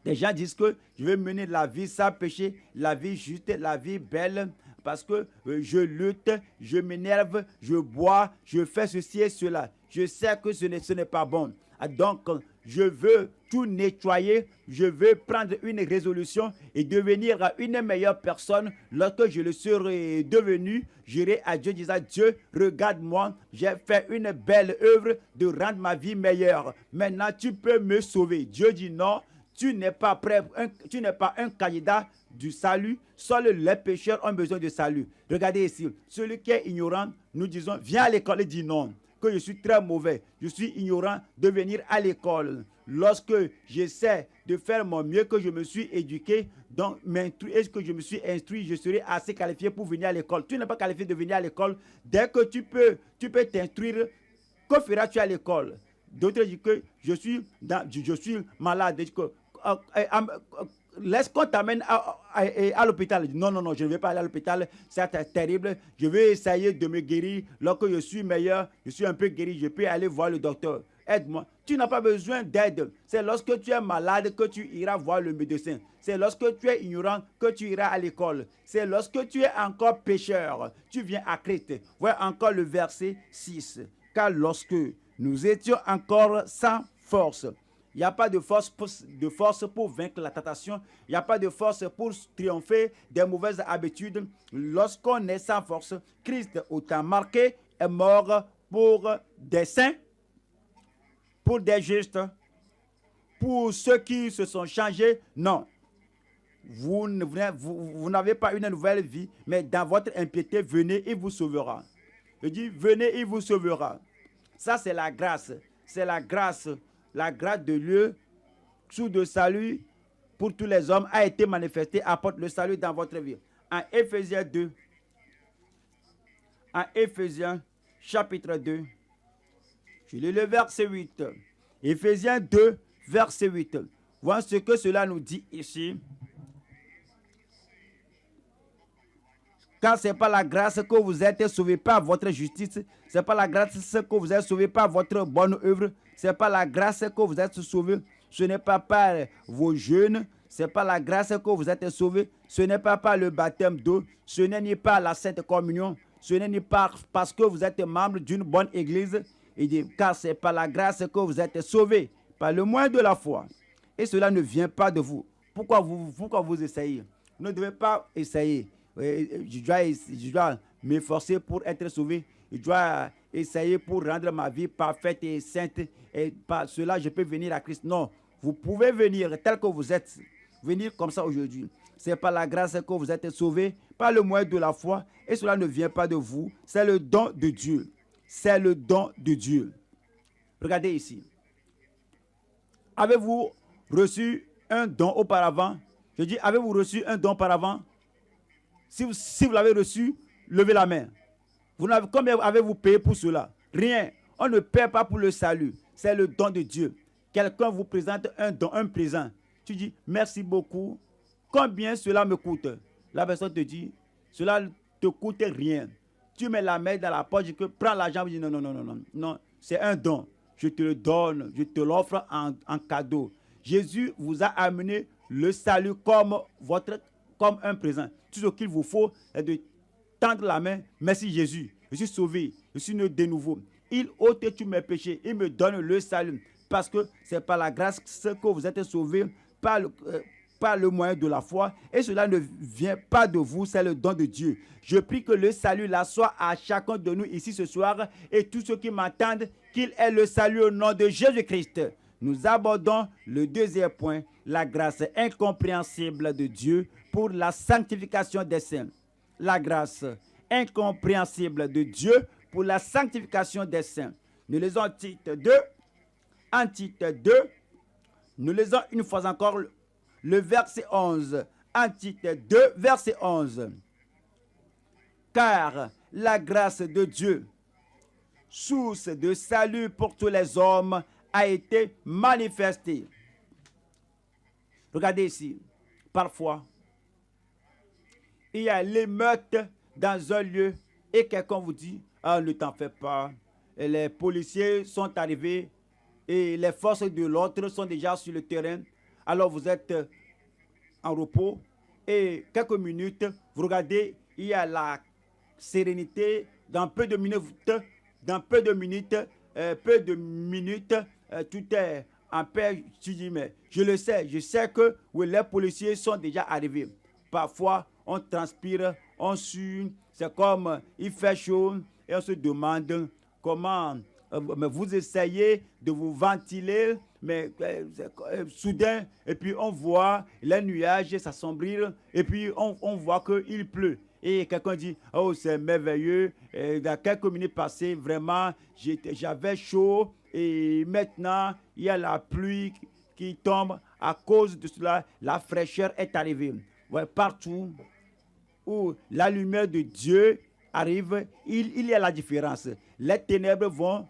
Les gens disent que je vais mener la vie sans péché, la vie juste, la vie belle, parce que je lutte, je m'énerve, je bois, je fais ceci et cela. Je sais que ce n'est pas bon. Donc, je veux tout nettoyer, je veux prendre une résolution et devenir une meilleure personne. Lorsque je le serai devenu, j'irai à Dieu disant, Dieu, regarde-moi, j'ai fait une belle œuvre de rendre ma vie meilleure. Maintenant, tu peux me sauver. Dieu dit non. Tu n'es pas prêt, tu n'es pas un candidat du salut. Seuls les pécheurs ont besoin de salut. Regardez ici, celui qui est ignorant, nous disons, viens à l'école, il dit non, que je suis très mauvais, je suis ignorant de venir à l'école. Lorsque j'essaie de faire mon mieux, que je me suis éduqué, donc est-ce que je me suis instruit, je serai assez qualifié pour venir à l'école. Tu n'es pas qualifié de venir à l'école. Dès que tu peux t'instruire, que feras-tu à l'école? D'autres disent que je suis malade. Laisse qu'on t'amène à l'hôpital. Non, je ne vais pas aller à l'hôpital. C'est terrible. Je vais essayer de me guérir. Lorsque je suis meilleur, je suis un peu guéri, je peux aller voir le docteur. Aide-moi. Tu n'as pas besoin d'aide. C'est lorsque tu es malade que tu iras voir le médecin. C'est lorsque tu es ignorant que tu iras à l'école. C'est lorsque tu es encore pécheur. Tu viens à Christ. Voilà encore le verset 6. Car lorsque nous étions encore sans force. Il n'y a pas de force pour vaincre la tentation. Il n'y a pas de force pour triompher des mauvaises habitudes. Lorsqu'on est sans force, Christ, au temps marqué, est mort pour des saints, pour des justes, pour ceux qui se sont changés. Non. Vous n'avez pas une nouvelle vie, mais dans votre impiété, venez, il vous sauvera. Je dis, venez, il vous sauvera. Ça, c'est la grâce. C'est la grâce de Dieu sous de salut pour tous les hommes a été manifestée, apporte le salut dans votre vie. En Éphésiens 2, en Éphésiens chapitre 2, je lis le verset 8. Éphésiens 2, verset 8. Voyons ce que cela nous dit ici. Car ce n'est pas la grâce que vous êtes sauvés par votre justice, ce n'est pas la grâce que vous êtes sauvés par votre bonne œuvre, ce n'est pas la grâce que vous êtes sauvés, ce n'est pas par vos jeûnes, ce n'est pas la grâce que vous êtes sauvés, ce n'est pas par le baptême d'eau, ce n'est ni par la Sainte Communion, ce n'est ni parce que vous êtes membre d'une bonne église, car ce n'est pas la grâce que vous êtes sauvés, par le moyen de la foi. Et cela ne vient pas de vous. Pourquoi vous essayez? Vous ne devez pas essayer. Je dois m'efforcer pour être sauvé. Je dois essayer pour rendre ma vie parfaite et sainte. Et par cela, je peux venir à Christ. Non, vous pouvez venir tel que vous êtes. Venir comme ça aujourd'hui. C'est par la grâce que vous êtes sauvés, par le moyen de la foi. Et cela ne vient pas de vous. C'est le don de Dieu. C'est le don de Dieu. Regardez ici. Avez-vous reçu un don auparavant? Je dis, avez-vous reçu un don auparavant? Si vous l'avez reçu, levez la main. Combien avez-vous payé pour cela? Rien. On ne paie pas pour le salut. C'est le don de Dieu. Quelqu'un vous présente un don, un présent. Tu dis, merci beaucoup. Combien cela me coûte? La personne te dit, cela ne te coûte rien. Tu mets la main dans la poche, prends l'argent. Tu dis, non, c'est un don. Je te le donne, je te l'offre en cadeau. Jésus vous a amené le salut comme un présent. Tout ce qu'il vous faut est de tendre la main. Merci Jésus, je suis sauvé, je suis né de nouveau. Il ôte tous mes péchés, il me donne le salut. Parce que c'est par la grâce que vous êtes sauvés, par le moyen de la foi. Et cela ne vient pas de vous, c'est le don de Dieu. Je prie que le salut là soit à chacun de nous ici ce soir. Et tous ceux qui m'entendent, qu'il ait le salut au nom de Jésus-Christ. nous abordons le deuxième point, la grâce incompréhensible de Dieu pour la sanctification des saints. La grâce incompréhensible de Dieu pour la sanctification des saints. Nous lisons en Tite 2. En Tite 2, nous lisons une fois encore le verset 11. En Tite 2, verset 11. Car la grâce de Dieu, source de salut pour tous les hommes, a été manifestée. Regardez ici, parfois, il y a l'émeute dans un lieu et quelqu'un vous dit, ah, ne t'en fais pas, et les policiers sont arrivés et les forces de l'ordre sont déjà sur le terrain, alors vous êtes en repos et quelques minutes, vous regardez, il y a la sérénité, dans peu de minutes, tout est en paix. Tu dis, mais je sais que oui, les policiers sont déjà arrivés. Parfois, on transpire, on sue, c'est comme il fait chaud et on se demande comment mais vous essayez de vous ventiler, mais soudain, et puis on voit les nuages s'assombrir, et puis on voit qu'il pleut. Et quelqu'un dit, oh c'est merveilleux, et dans quelques minutes passées, vraiment, j'avais chaud, et maintenant, il y a la pluie qui tombe. À cause de cela, la fraîcheur est arrivée. Ouais, partout où la lumière de Dieu arrive, il y a la différence. Les ténèbres vont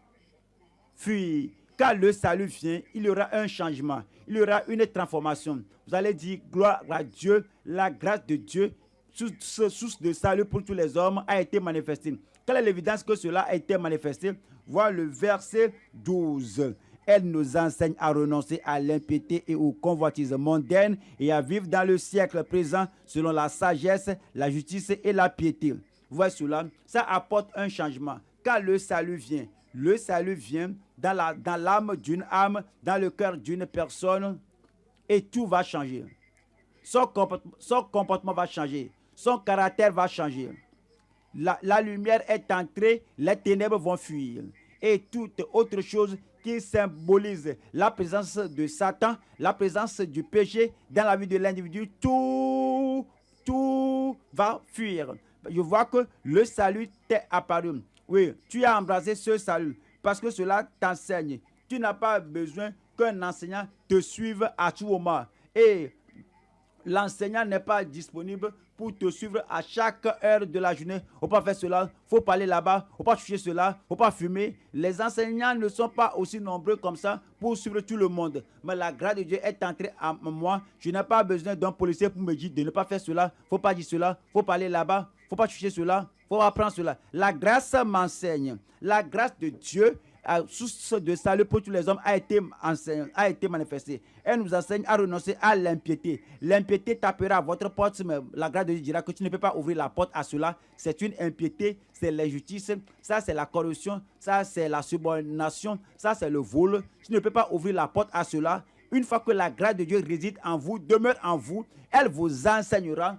fuir. Quand le salut vient, il y aura un changement, il y aura une transformation. Vous allez dire, gloire à Dieu, la grâce de Dieu, source de salut pour tous les hommes, a été manifestée. Quelle est l'évidence que cela a été manifesté? Voilà le verset 12. Elle nous enseigne à renoncer à l'impiété et aux convoitises mondaines et à vivre dans le siècle présent selon la sagesse, la justice et la piété. Vous voyez cela? Ça apporte un changement. Quand le salut vient dans l'âme d'une âme, dans le cœur d'une personne, et tout va changer. Son comportement va changer. Son caractère va changer. La lumière est entrée, les ténèbres vont fuir. Et toute autre chose qui symbolise la présence de Satan, la présence du péché dans la vie de l'individu, tout va fuir. Je vois que le salut t'est apparu. Oui, tu as embrassé ce salut parce que cela t'enseigne. Tu n'as pas besoin qu'un enseignant te suive à tout moment. Et l'enseignant n'est pas disponible pour te suivre à chaque heure de la journée. Il ne faut pas faire cela, il faut pas aller là-bas, il ne faut pas toucher cela, il ne faut pas fumer. Les enseignants ne sont pas aussi nombreux comme ça pour suivre tout le monde. Mais la grâce de Dieu est entrée en moi. Je n'ai pas besoin d'un policier pour me dire de ne pas faire cela, il ne faut pas dire cela, il ne faut pas aller là-bas, il ne faut pas toucher cela, il faut apprendre cela. La grâce m'enseigne. La grâce de Dieu, source de salut pour tous les hommes, a été manifestée. Elle nous enseigne à renoncer à l'impiété. L'impiété tapera à votre porte, mais la grâce de Dieu dira que tu ne peux pas ouvrir la porte à cela. C'est une impiété, c'est l'injustice, ça c'est la corruption, ça c'est la subordination, ça c'est le vol. Tu ne peux pas ouvrir la porte à cela. Une fois que la grâce de Dieu réside en vous, demeure en vous, elle vous enseignera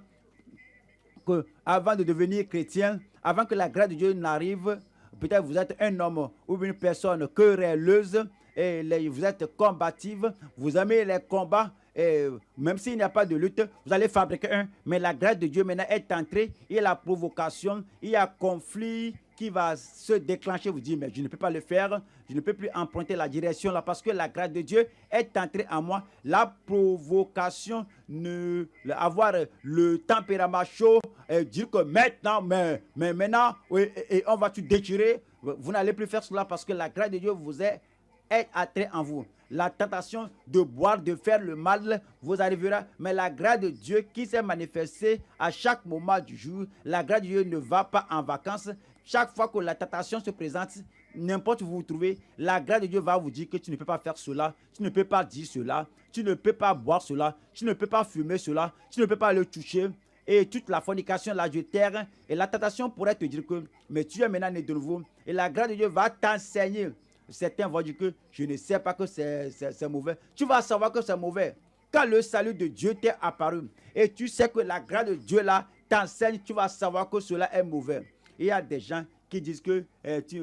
que avant de devenir chrétien, avant que la grâce de Dieu n'arrive, peut-être vous êtes un homme ou une personne querelleuse et vous êtes combative, vous aimez les combats, et même s'il n'y a pas de lutte, vous allez fabriquer un. Mais la grâce de Dieu maintenant est entrée, il y a la provocation, il y a conflit qui va se déclencher. Vous dites, mais je ne peux pas le faire, je ne peux plus emprunter la direction là parce que la grâce de Dieu est entrée en moi. La provocation, avoir le tempérament chaud, et dire que maintenant, mais maintenant, oui, et on va tout déchirer. Vous n'allez plus faire cela parce que la grâce de Dieu vous est entrée en vous. La tentation de boire, de faire le mal vous arrivera, mais la grâce de Dieu qui s'est manifestée à chaque moment du jour, la grâce de Dieu ne va pas en vacances. Chaque fois que la tentation se présente, n'importe où vous vous trouvez, la grâce de Dieu va vous dire que tu ne peux pas faire cela, tu ne peux pas dire cela, tu ne peux pas boire cela, tu ne peux pas fumer cela, tu ne peux pas le toucher. Et toute la fornication, l'adultère et la tentation pourrait te dire que mais tu es maintenant né de nouveau. Et la grâce de Dieu va t'enseigner. Certains vont dire que je ne sais pas que c'est mauvais. Tu vas savoir que c'est mauvais. Quand le salut de Dieu t'est apparu et tu sais que la grâce de Dieu là t'enseigne, tu vas savoir que cela est mauvais. Et il y a des gens qui disent que,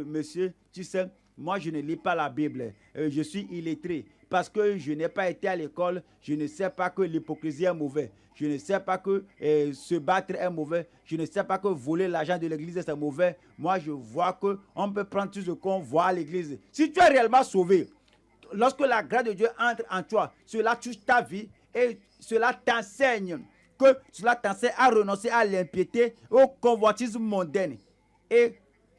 monsieur, tu sais, moi je ne lis pas la Bible, je suis illettré. parce que je n'ai pas été à l'école, je ne sais pas que l'hypocrisie est mauvais. Je ne sais pas que se battre est mauvais. Je ne sais pas que voler l'argent de l'église c'est mauvais. Moi, je vois qu'on peut prendre tout ce qu'on voit à l'église. Si tu es réellement sauvé, lorsque la grâce de Dieu entre en toi, cela touche ta vie et cela t'enseigne à renoncer à l'impiété, au convoitisme mondain. Et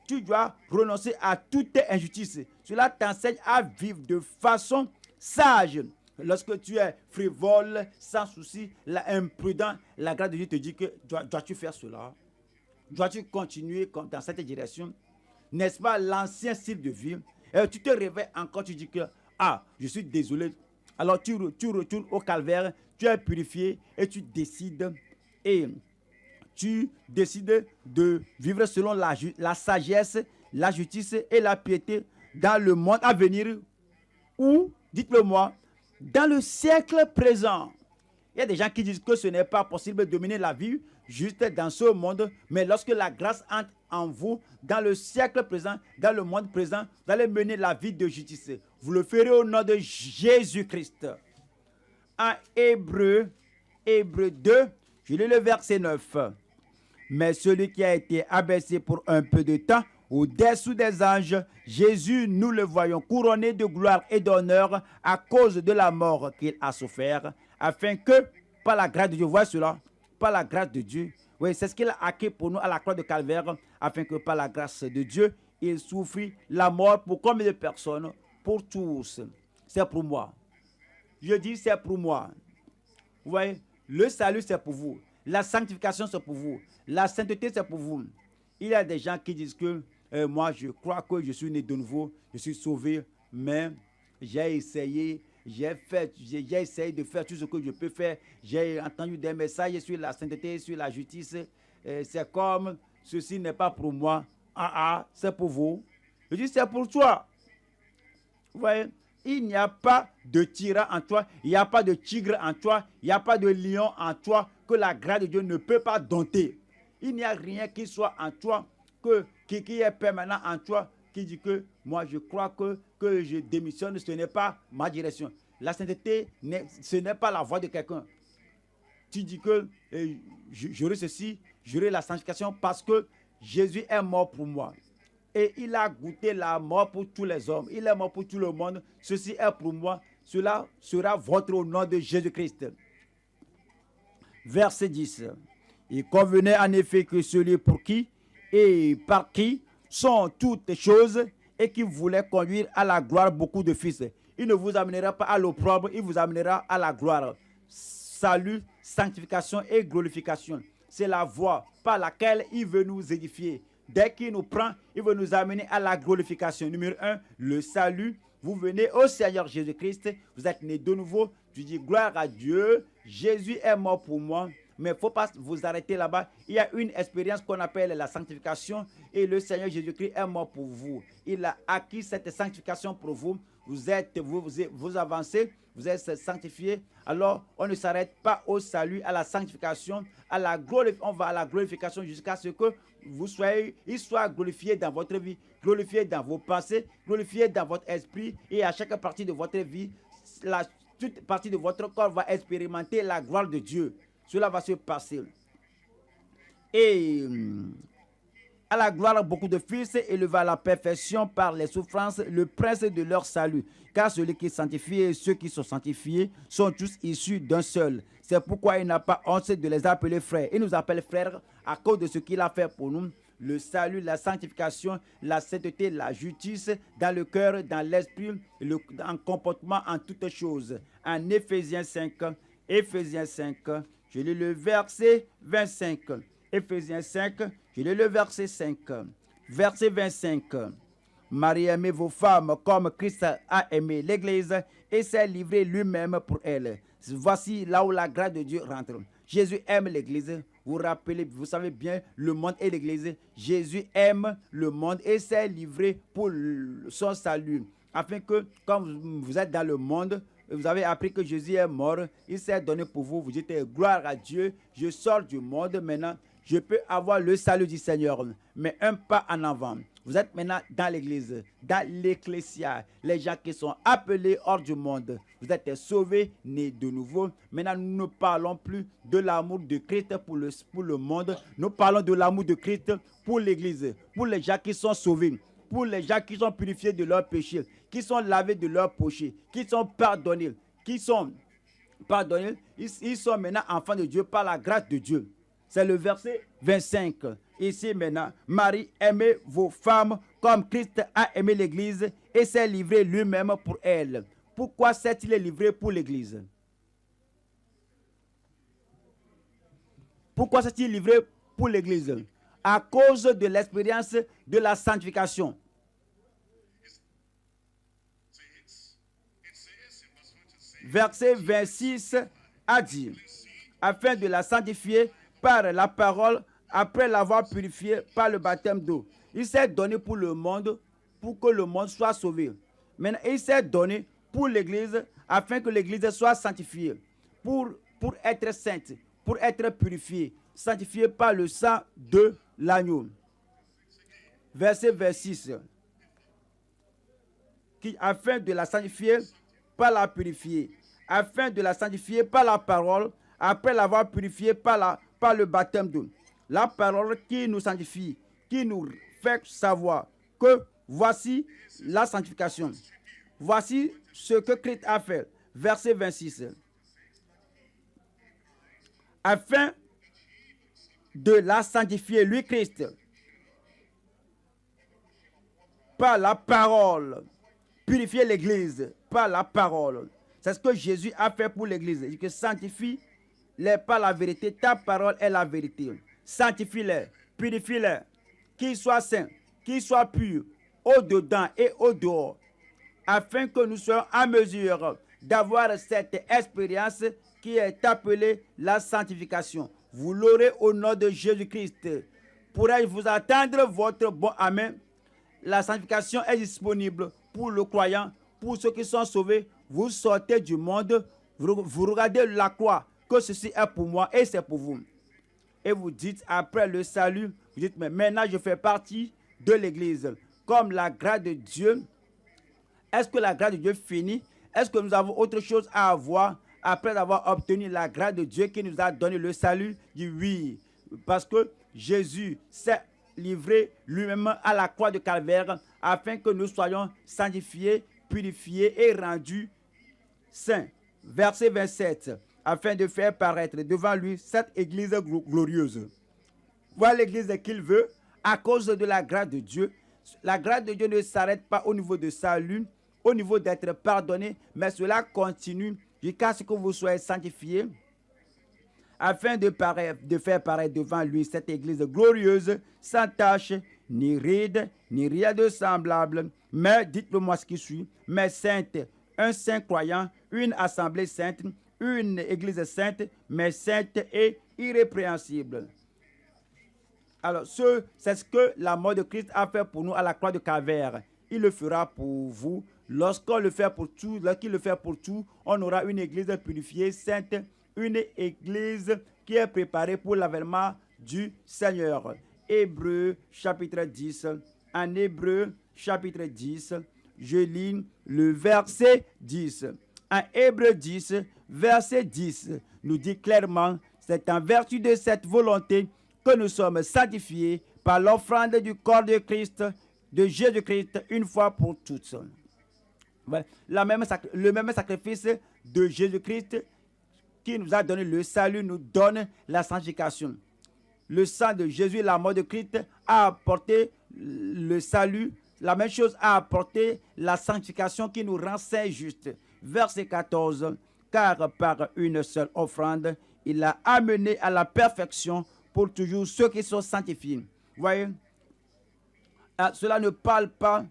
tu dois renoncer à toute injustice. Cela t'enseigne à vivre de façon sage. Lorsque tu es frivole, sans souci, imprudent, la grâce de Dieu te dit que dois-tu faire cela? Dois-tu continuer dans cette direction? N'est-ce pas l'ancien style de vie? Et tu te réveilles encore, tu dis que je suis désolé. Alors tu retournes au calvaire, tu es purifié et tu décides de vivre selon la sagesse, la justice et la piété dans le monde à venir ou, dites-le moi, dans le siècle présent. Il y a des gens qui disent que ce n'est pas possible de mener la vie juste dans ce monde, mais lorsque la grâce entre en vous, dans le siècle présent, dans le monde présent, vous allez mener la vie de justice. Vous le ferez au nom de Jésus-Christ. En Hébreu 2, je lis le verset 9. Mais celui qui a été abaissé pour un peu de temps au-dessous des anges, Jésus, nous le voyons couronné de gloire et d'honneur à cause de la mort qu'il a souffert, afin que, par la grâce de Dieu, voyez cela, par la grâce de Dieu, oui, c'est ce qu'il a acquis pour nous à la croix de Calvaire, afin que par la grâce de Dieu, il souffre la mort pour combien de personnes? Pour tous. C'est pour moi. Je dis c'est pour moi. Vous voyez, le salut c'est pour vous. La sanctification c'est pour vous. La sainteté c'est pour vous. Il y a des gens qui disent que moi je crois que je suis né de nouveau, je suis sauvé, mais j'ai essayé de faire tout ce que je peux faire. J'ai entendu des messages sur la sainteté, sur la justice. C'est comme ceci n'est pas pour moi. C'est pour vous. Je dis c'est pour toi. Vous voyez, il n'y a pas de tyran en toi, il n'y a pas de tigre en toi, il n'y a pas de lion en toi que la grâce de Dieu ne peut pas dompter. Il n'y a rien qui soit en toi, qui est permanent en toi, qui dit que moi je crois que je démissionne, ce n'est pas ma direction. La sainteté, ce n'est pas la voix de quelqu'un. Tu dis que j'aurai ceci, j'aurai la sanctification parce que Jésus est mort pour moi. Et il a goûté la mort pour tous les hommes. Il est mort pour tout le monde. Ceci est pour moi. Cela sera votre au nom de Jésus-Christ. Verset 10. Il convenait en effet que celui pour qui et par qui sont toutes choses et qui voulait conduire à la gloire beaucoup de fils. Il ne vous amènera pas à l'opprobre, il vous amènera à la gloire. Salut, sanctification et glorification. C'est la voie par laquelle il veut nous édifier. Dès qu'il nous prend, il veut nous amener à la glorification. Numéro 1, le salut. Vous venez au Seigneur Jésus-Christ, vous êtes né de nouveau. Tu dis gloire à Dieu, Jésus est mort pour moi. Mais il ne faut pas vous arrêter là-bas. Il y a une expérience qu'on appelle la sanctification et le Seigneur Jésus-Christ est mort pour vous. Il a acquis cette sanctification pour vous. Vous avancez, vous êtes sanctifiés. Alors, on ne s'arrête pas au salut, à la sanctification, on va à la glorification jusqu'à ce que il soit glorifié dans votre vie, glorifié dans vos pensées, glorifié dans votre esprit et à chaque partie de votre vie, toute partie de votre corps va expérimenter la gloire de Dieu. Cela va se passer. Et à la gloire, beaucoup de fils élevés à la perfection par les souffrances, le prince de leur salut. Car celui qui est sanctifié et ceux qui sont sanctifiés sont tous issus d'un seul. C'est pourquoi il n'a pas honte de les appeler frères. Il nous appelle frères à cause de ce qu'il a fait pour nous. Le salut, la sanctification, la sainteté, la justice dans le cœur, dans l'esprit, en comportement, en toutes choses. En Éphésiens 5, je lis le verset 25. Éphésiens 5, je lis le verset 5. Verset 25. Marie, aimez vos femmes comme Christ a aimé l'Église et s'est livré lui-même pour elle. Voici là où la grâce de Dieu rentre. Jésus aime l'Église. Vous rappelez, vous savez bien, le monde et l'Église. Jésus aime le monde et s'est livré pour son salut. Afin que, quand vous êtes dans le monde, vous avez appris que Jésus est mort, il s'est donné pour vous. Vous dites gloire à Dieu, je sors du monde maintenant, je peux avoir le salut du Seigneur. Mais un pas en avant. Vous êtes maintenant dans l'église, dans l'ecclésia, les gens qui sont appelés hors du monde. Vous êtes sauvés, nés de nouveau. Maintenant, nous ne parlons plus de l'amour de Christ pour le monde. Nous parlons de l'amour de Christ pour l'église, pour les gens qui sont sauvés, pour les gens qui sont purifiés de leurs péchés, qui sont lavés de leurs péchés, qui sont pardonnés, ils sont maintenant enfants de Dieu par la grâce de Dieu. C'est le verset 25. Ici maintenant, Marie, aimez vos femmes comme Christ a aimé l'église et s'est livré lui-même pour elle. Pourquoi s'est-il livré pour l'église? Pourquoi s'est-il livré pour l'église? À cause de l'expérience de la sanctification. Verset 26 a dit, afin de la sanctifier par la parole, après l'avoir purifiée par le baptême d'eau. Il s'est donné pour le monde, pour que le monde soit sauvé. Maintenant, il s'est donné pour l'église, afin que l'église soit sanctifiée, pour être sainte, pour être purifiée, sanctifiée par le sang de l'agneau. Verset 26. Afin de la sanctifier par la purifier, afin de la sanctifier par la parole, après l'avoir purifiée par le baptême d'eau. La parole qui nous sanctifie, qui nous fait savoir que voici la sanctification. Voici ce que Christ a fait. Verset 26. Afin de la sanctifier, lui Christ, par la parole, purifier l'église par la parole. C'est ce que Jésus a fait pour l'église. Il dit que sanctifie-les par la vérité. Ta parole est la vérité. Sanctifie-les, purifie-les, qu'ils soient saints, qu'ils soient purs, au-dedans et au-dehors, afin que nous soyons en mesure d'avoir cette expérience qui est appelée la sanctification. Vous l'aurez au nom de Jésus-Christ. Pourrais-je vous attendre votre bon amen? La sanctification est disponible pour le croyant, pour ceux qui sont sauvés. Vous sortez du monde, vous regardez la croix, que ceci est pour moi et c'est pour vous. Et vous dites, après le salut, vous dites, mais maintenant je fais partie de l'église. Comme la grâce de Dieu, est-ce que la grâce de Dieu finit? Est-ce que nous avons autre chose à avoir après avoir obtenu la grâce de Dieu qui nous a donné le salut? Dit oui, parce que Jésus s'est livré lui-même à la croix de Calvaire afin que nous soyons sanctifiés, purifiés et rendus saints. Verset 27. Afin de faire paraître devant lui cette église glorieuse. Voilà l'église qu'il veut à cause de la grâce de Dieu. La grâce de Dieu ne s'arrête pas au niveau de salut, au niveau d'être pardonné, mais cela continue jusqu'à ce que vous soyez sanctifiés, afin de faire paraître devant lui cette église glorieuse, sans tache, ni ride, ni rien de semblable, mais dites-le-moi ce qui suit, mais sainte, un saint croyant, une assemblée sainte, une église sainte, mais sainte et irrépréhensible. Alors, c'est ce que la mort de Christ a fait pour nous à la croix de Calvaire. Il le fera pour vous. Lorsqu'il le fait pour tout, on aura une église purifiée, sainte, une église qui est préparée pour l'avènement du Seigneur. Hébreux chapitre 10. En Hébreux chapitre 10, je lis le verset 10. En Hébreux 10, verset 10, nous dit clairement, c'est en vertu de cette volonté que nous sommes sanctifiés par l'offrande du corps de Christ, de Jésus-Christ, une fois pour toutes. Le même sacrifice de Jésus-Christ qui nous a donné le salut, nous donne la sanctification. Le sang de Jésus, la mort de Christ, a apporté le salut. La même chose a apporté la sanctification qui nous rend saints et justes. Verset 14. Car par une seule offrande, il a amené à la perfection pour toujours ceux qui sont sanctifiés. Vous voyez, cela ne parle pas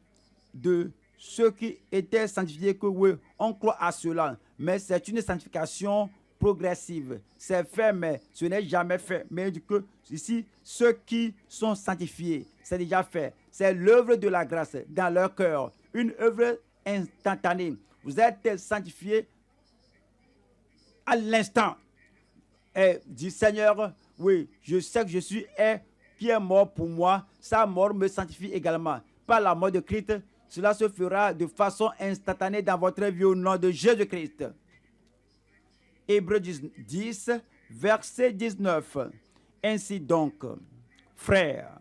de ceux qui étaient sanctifiés, que oui, on croit à cela. Mais c'est une sanctification progressive. C'est fait, mais ce n'est jamais fait. Mais du coup, ici, ceux qui sont sanctifiés, c'est déjà fait. C'est l'œuvre de la grâce dans leur cœur. Une œuvre instantanée. Vous êtes sanctifiés à l'instant. Et dit Seigneur, oui, je sais que je suis qui est mort pour moi, sa mort me sanctifie également. Par la mort de Christ, cela se fera de façon instantanée dans votre vie au nom de Jésus-Christ. Hébreux 10, verset 19. Ainsi donc, frères,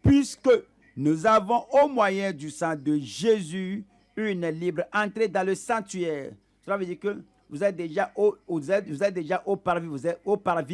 puisque nous avons au moyen du sang de Jésus une libre entrée dans le sanctuaire. Cela veut dire que vous êtes déjà au parvis,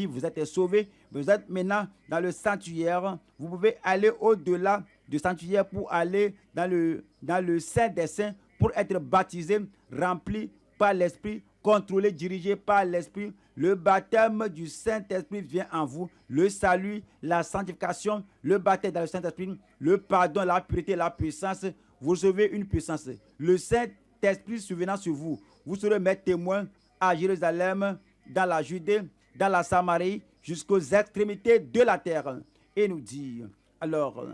vous êtes sauvés, vous êtes maintenant dans le sanctuaire. Vous pouvez aller au-delà du sanctuaire pour aller dans le Saint des Saints, pour être baptisé, rempli par l'Esprit, contrôlé, dirigé par l'Esprit. Le baptême du Saint-Esprit vient en vous. Le salut, la sanctification, le baptême dans le Saint-Esprit, le pardon, la pureté, la puissance. Vous recevez une puissance. Le Saint-Esprit survenant sur vous. Vous serez mes témoins à Jérusalem, dans la Judée, dans la Samarie, jusqu'aux extrémités de la terre. Et nous dit, alors,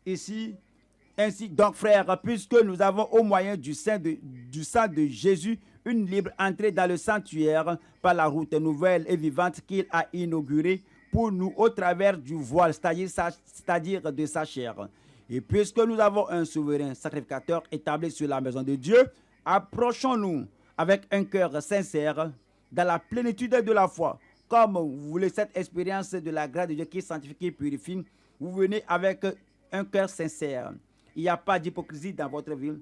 ici, ainsi donc, frères, puisque nous avons au moyen du sang de Jésus une libre entrée dans le sanctuaire par la route nouvelle et vivante qu'il a inaugurée pour nous au travers du voile, c'est-à-dire de sa chair. Et puisque nous avons un souverain sacrificateur établi sur la maison de Dieu, approchons-nous avec un cœur sincère dans la plénitude de la foi. Comme vous voulez cette expérience de la grâce de Dieu qui sanctifie, qui purifie, vous venez avec un cœur sincère. Il n'y a pas d'hypocrisie dans votre vie.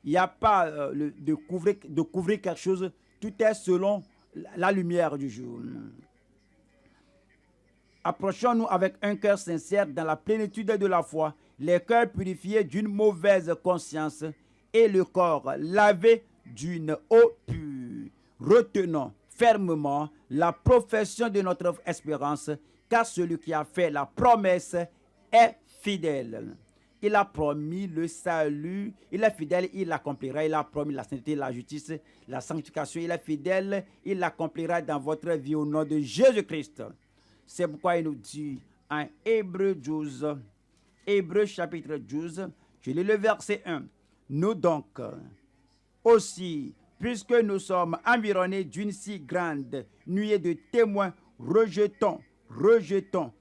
Il n'y a pas de couvrir quelque chose. Tout est selon la lumière du jour. Approchons-nous avec un cœur sincère dans la plénitude de la foi, les cœurs purifiés d'une mauvaise conscience et le corps lavé d'une eau pure. Retenons fermement la profession de notre espérance, car celui qui a fait la promesse est fidèle. Il a promis le salut, il est fidèle, il l'accomplira. Il a promis la sainteté, la justice, la sanctification. Il est fidèle, il l'accomplira dans votre vie au nom de Jésus-Christ. C'est pourquoi il nous dit en Hébreux 12, Hébreux chapitre 12, je lis le verset 1. Nous donc aussi, puisque nous sommes environnés d'une si grande nuée de témoins, rejetons,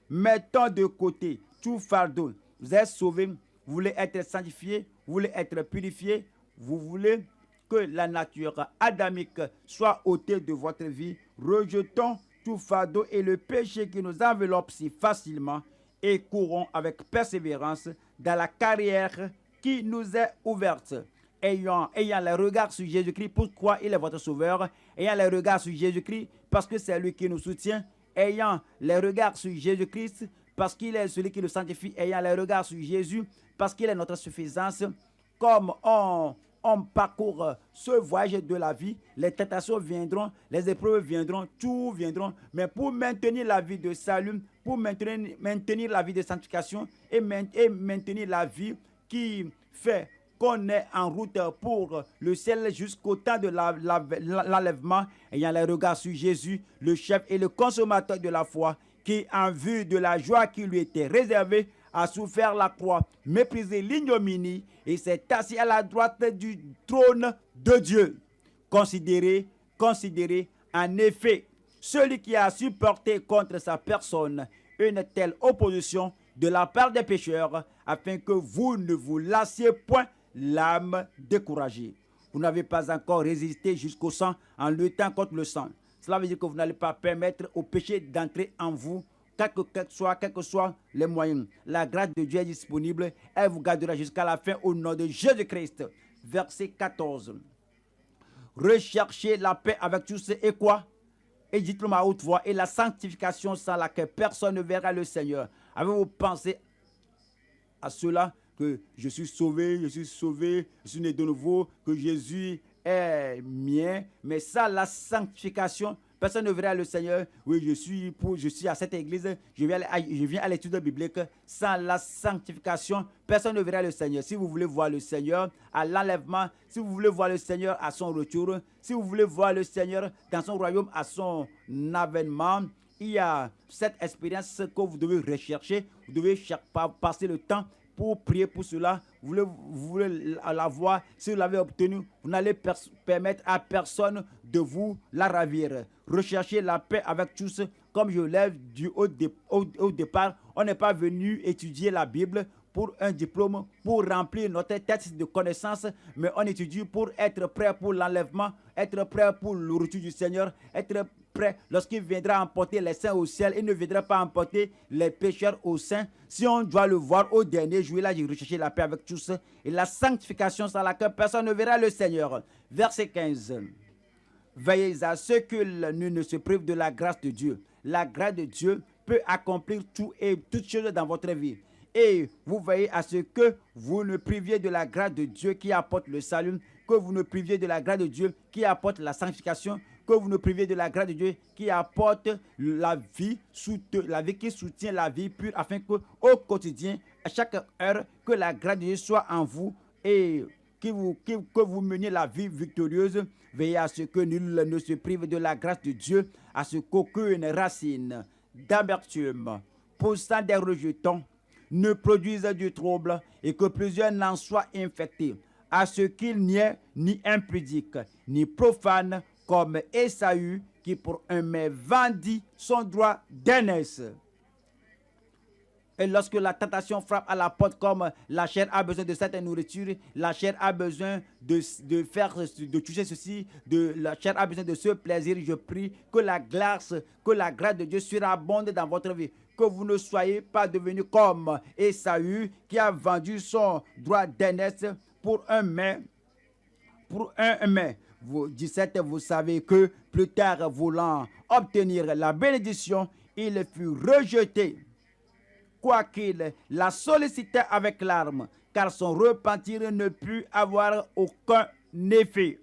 mettons de côté tout fardeau. Vous êtes sauvés, vous voulez être sanctifiés, vous voulez être purifiés, vous voulez que la nature adamique soit ôtée de votre vie. Rejetons tout fardeau et le péché qui nous enveloppe si facilement et courons avec persévérance dans la carrière qui nous est ouverte. Ayant le regard sur Jésus-Christ, pourquoi il est votre sauveur. Ayant le regard sur Jésus-Christ, parce que c'est lui qui nous soutient. Ayant le regard sur Jésus-Christ, parce qu'il est celui qui nous sanctifie. Ayant le regard sur Jésus, parce qu'il est notre suffisance. Comme on parcourt ce voyage de la vie, les tentations viendront, les épreuves viendront, tout viendront. Mais pour maintenir la vie de salut, pour maintenir la vie de sanctification et maintenir la vie qui fait qu'on est en route pour le ciel jusqu'au temps de l'enlèvement, ayant les regards sur Jésus, le chef et le consommateur de la foi, qui, en vue de la joie qui lui était réservée, a souffert la croix, méprisé l'ignominie et s'est assis à la droite du trône de Dieu. Considérez en effet celui qui a supporté contre sa personne une telle opposition de la part des pécheurs, afin que vous ne vous lassiez point l'âme découragée. Vous n'avez pas encore résisté jusqu'au sang en luttant contre le sang. Cela veut dire que vous n'allez pas permettre au péché d'entrer en vous, quels que soient les moyens. La grâce de Dieu est disponible. Elle vous gardera jusqu'à la fin au nom de Jésus-Christ. Verset 14. Recherchez la paix avec tous et quoi? Et dites-le à haute voix. Et la sanctification sans laquelle personne ne verra le Seigneur. Avez-vous pensé à cela? Que je suis sauvé, je suis né de nouveau, que Jésus est mien. Mais sans la sanctification, personne ne verra le Seigneur. Oui, je suis à cette église, je viens à l'étude biblique. Sans la sanctification, personne ne verra le Seigneur. Si vous voulez voir le Seigneur à l'enlèvement, si vous voulez voir le Seigneur à son retour, si vous voulez voir le Seigneur dans son royaume à son avènement, il y a cette expérience que vous devez rechercher. Vous devez passer le temps pour prier pour cela. Vous voulez la voir. Si vous l'avez obtenue, vous n'allez permettre à personne de vous la ravir. Recherchez la paix avec tous comme je l'ai dit au départ, on n'est pas venu étudier la Bible pour un diplôme, pour remplir notre tête de connaissances, mais on étudie pour être prêt pour l'enlèvement, être prêt pour le retour du Seigneur, être prêt lorsqu'il viendra emporter les saints au ciel. Il ne viendra pas emporter les pécheurs au sein. Si on doit le voir au dernier jour, là j'ai recherché la paix avec tous et la sanctification sans laquelle personne ne verra le Seigneur. Verset 15. Veillez à ce que nul ne se prive de la grâce de Dieu. La grâce de Dieu peut accomplir tout et toutes choses dans votre vie. Et vous veillez à ce que vous ne priviez de la grâce de Dieu qui apporte le salut, que vous ne priviez de la grâce de Dieu qui apporte la sanctification, que vous ne priviez de la grâce de Dieu qui apporte la vie qui soutient la vie pure, afin que au quotidien, à chaque heure, que la grâce de Dieu soit en vous et que vous meniez la vie victorieuse. Veillez à ce que nul ne se prive de la grâce de Dieu, à ce qu'aucune racine d'amertume, poussant des rejetons, ne produise du trouble et que plusieurs n'en soient infectés, à ce qu'il n'y ait ni impudique, ni profane, comme Ésaü, qui pour un mets vendit son droit d'aînesse. Et lorsque la tentation frappe à la porte, comme la chair a besoin de cette nourriture, la chair a besoin de toucher ceci, la chair a besoin de ce plaisir, je prie que la grâce de Dieu surabonde dans votre vie. Que vous ne soyez pas devenus comme Ésaü qui a vendu son droit d'aînesse pour un mets. Pour un mets. 17, vous savez que plus tard, voulant obtenir la bénédiction, il fut rejeté, quoiqu'il la sollicitait avec larmes, car son repentir ne put avoir aucun effet.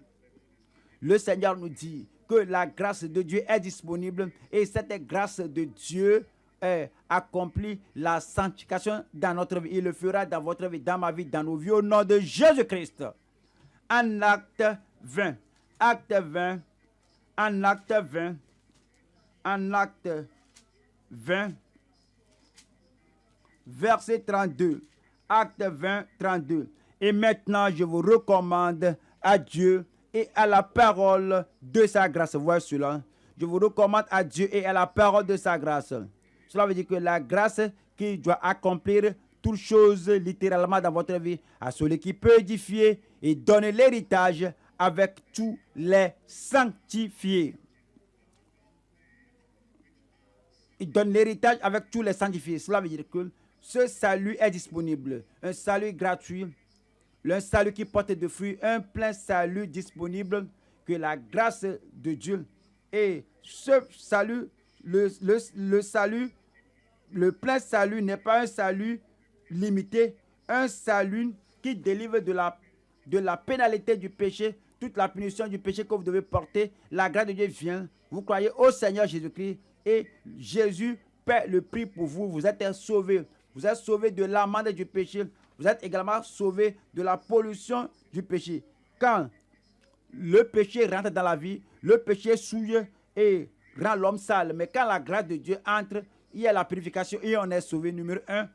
Le Seigneur nous dit que la grâce de Dieu est disponible et cette grâce de Dieu accomplit la sanctification dans notre vie. Il le fera dans votre vie, dans ma vie, dans nos vies, au nom de Jésus-Christ. En acte 20, verset 32. Acte 20, 32. Et maintenant, je vous recommande à Dieu et à la parole de sa grâce. Voyez cela. Je vous recommande à Dieu et à la parole de sa grâce. Cela veut dire que la grâce qui doit accomplir toutes choses littéralement dans votre vie, à celui qui peut édifier et donner l'héritage avec tous les sanctifiés. Il donne l'héritage avec tous les sanctifiés. Cela veut dire que ce salut est disponible. Un salut gratuit, un salut qui porte des fruits, un plein salut disponible, que la grâce de Dieu. Et ce salut, le salut, le plein salut n'est pas un salut limité, un salut qui délivre de la pénalité du péché, toute la punition du péché que vous devez porter. La grâce de Dieu vient. Vous croyez au Seigneur Jésus-Christ et Jésus paie le prix pour vous. Vous êtes sauvés. Vous êtes sauvés de l'amende du péché. Vous êtes également sauvés de la pollution du péché. Quand le péché rentre dans la vie, le péché souille et rend l'homme sale. Mais quand la grâce de Dieu entre, il y a la purification et on est sauvé. Numéro 1,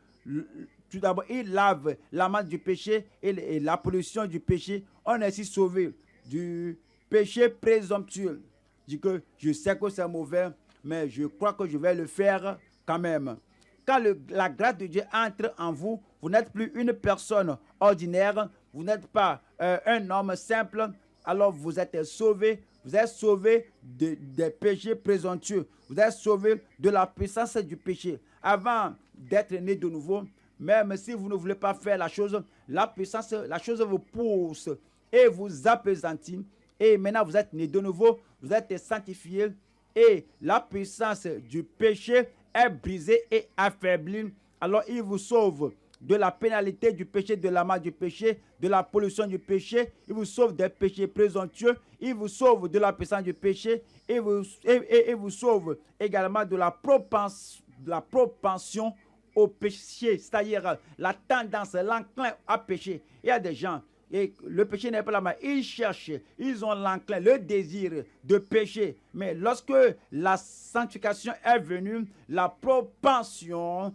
tout d'abord, il lave l'amende du péché et la pollution du péché. On est ainsi sauvé du péché présomptueux. Je dis que je sais que c'est mauvais, mais je crois que je vais le faire quand même. Quand la grâce de Dieu entre en vous, vous n'êtes plus une personne ordinaire, vous n'êtes pas un homme simple, alors vous êtes sauvé. Vous êtes sauvé des péchés présomptueux. Vous êtes sauvé de la puissance du péché. Avant d'être né de nouveau, même si vous ne voulez pas faire la chose vous pousse et vous appesantit. Et maintenant, vous êtes né de nouveau, vous êtes sanctifié et la puissance du péché est brisée et affaiblie. Alors, il vous sauve de la pénalité du péché, de l'amende du péché, de la pollution du péché. Il vous sauve des péchés présomptueux. Il vous sauve de la puissance du péché. Et vous sauve également de la propension au péché, c'est-à-dire la tendance, l'enclin à pécher. Il y a des gens, et le péché n'est pas là, mais ils cherchent, ils ont l'enclin, le désir de pécher. Mais lorsque la sanctification est venue, la propension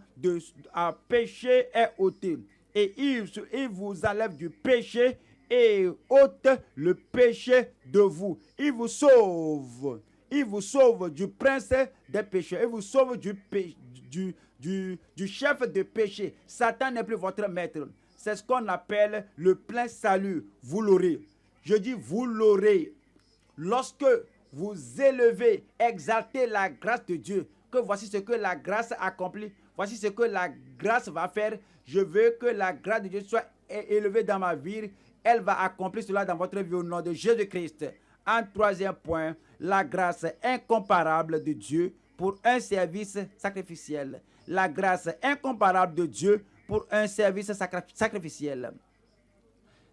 à pécher est ôtée. Et il vous enlève du péché et ôte le péché de vous. Il vous sauve. Il vous sauve du prince des pécheurs. Il vous sauve du chef de péché. Satan n'est plus votre maître. C'est ce qu'on appelle le plein salut. Vous l'aurez. Je dis vous l'aurez. Lorsque vous élevez, exaltez la grâce de Dieu, que voici ce que la grâce accomplit, voici ce que la grâce va faire. Je veux que la grâce de Dieu soit élevée dans ma vie. Elle va accomplir cela dans votre vie au nom de Jésus-Christ. En troisième point, la grâce incomparable de Dieu pour un service sacrificiel. La grâce incomparable de Dieu pour un service sacrificiel.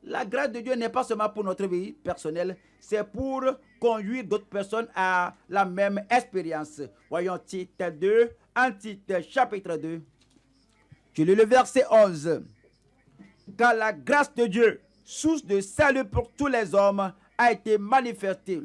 La grâce de Dieu n'est pas seulement pour notre vie personnelle, c'est pour conduire d'autres personnes à la même expérience. Voyons Tite 2, en Tite chapitre 2. Je lis le verset 11. Car la grâce de Dieu, source de salut pour tous les hommes, a été manifestée.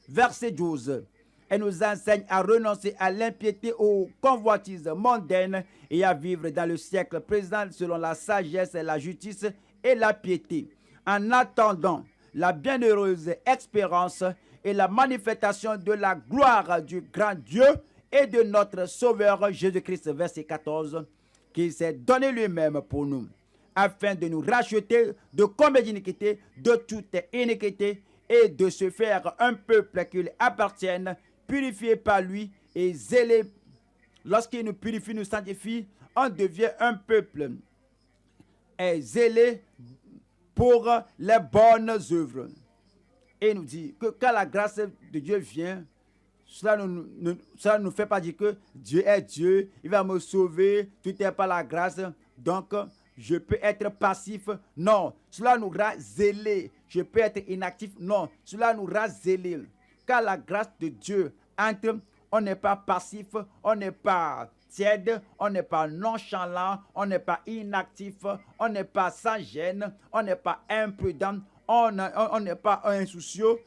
Verset 12. Elle nous enseigne à renoncer à l'impiété, aux convoitises mondaines et à vivre dans le siècle présent selon la sagesse, la justice et la piété, en attendant la bienheureuse espérance et la manifestation de la gloire du grand Dieu et de notre Sauveur Jésus-Christ, verset 14, qui s'est donné lui-même pour nous, afin de nous racheter de combien d'iniquité, de toute iniquité, et de se faire un peuple qui lui appartienne, purifié par lui et zélé. Lorsqu'il nous purifie, nous sanctifie, on devient un peuple zélé pour les bonnes œuvres. Et il nous dit que quand la grâce de Dieu vient, cela ne nous fait pas dire que Dieu est Dieu, il va me sauver, tout est par la grâce, donc je peux être passif. Non, cela nous rend zélés. Je peux être inactif. Non, cela nous rend zélés. Quand la grâce de Dieu entre, on n'est pas passif, on n'est pas tiède, on n'est pas nonchalant, on n'est pas inactif, on n'est pas sans gêne, on n'est pas imprudent, on n'est pas insoucieux.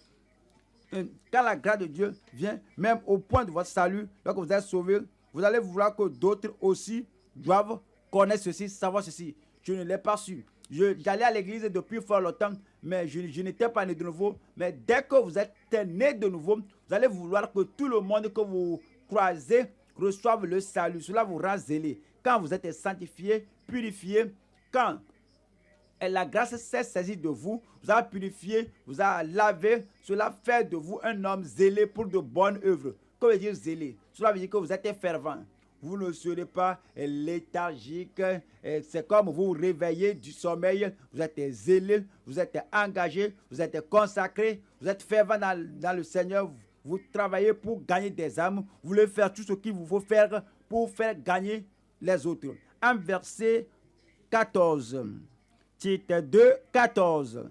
Quand la grâce de Dieu vient, même au point de votre salut, lorsque vous êtes sauvé, vous allez vouloir que d'autres aussi doivent connaître ceci, savoir ceci. Je ne l'ai pas su. J'allais à l'église depuis fort longtemps, mais je n'étais pas né de nouveau. Mais dès que vous êtes né de nouveau, vous allez vouloir que tout le monde que vous croisez reçoive le salut. Cela vous rend zélé. Quand vous êtes sanctifié, purifié, quand la grâce s'est saisie de vous, vous a purifié, vous a lavé, cela fait de vous un homme zélé pour de bonnes œuvres. Que veut dire zélé? Cela veut dire que vous êtes fervent. Vous ne serez pas léthargique. C'est comme vous vous réveillez du sommeil. Vous êtes zélé, vous êtes engagé, vous êtes consacré, vous êtes fervent dans le Seigneur. Vous travaillez pour gagner des âmes. Vous voulez faire tout ce qu'il vous faut faire pour faire gagner les autres. En verset 14, Tite 2, 14,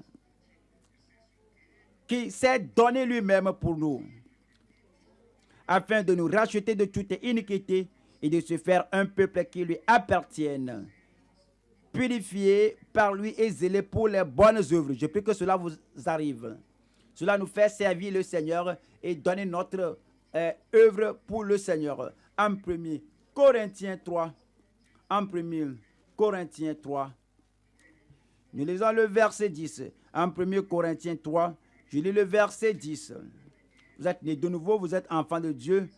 qui s'est donné lui-même pour nous, afin de nous racheter de toute iniquité et de se faire un peuple qui lui appartienne, purifié par lui et zélé pour les bonnes œuvres. Je prie que cela vous arrive. Cela nous fait servir le Seigneur et donner notre œuvre pour le Seigneur. En 1 Corinthiens 3, en 1 Corinthiens 3, nous lisons le verset 10. En 1 Corinthiens 3, je lis le verset 10. Vous êtes né de nouveau, vous êtes enfant de Dieu.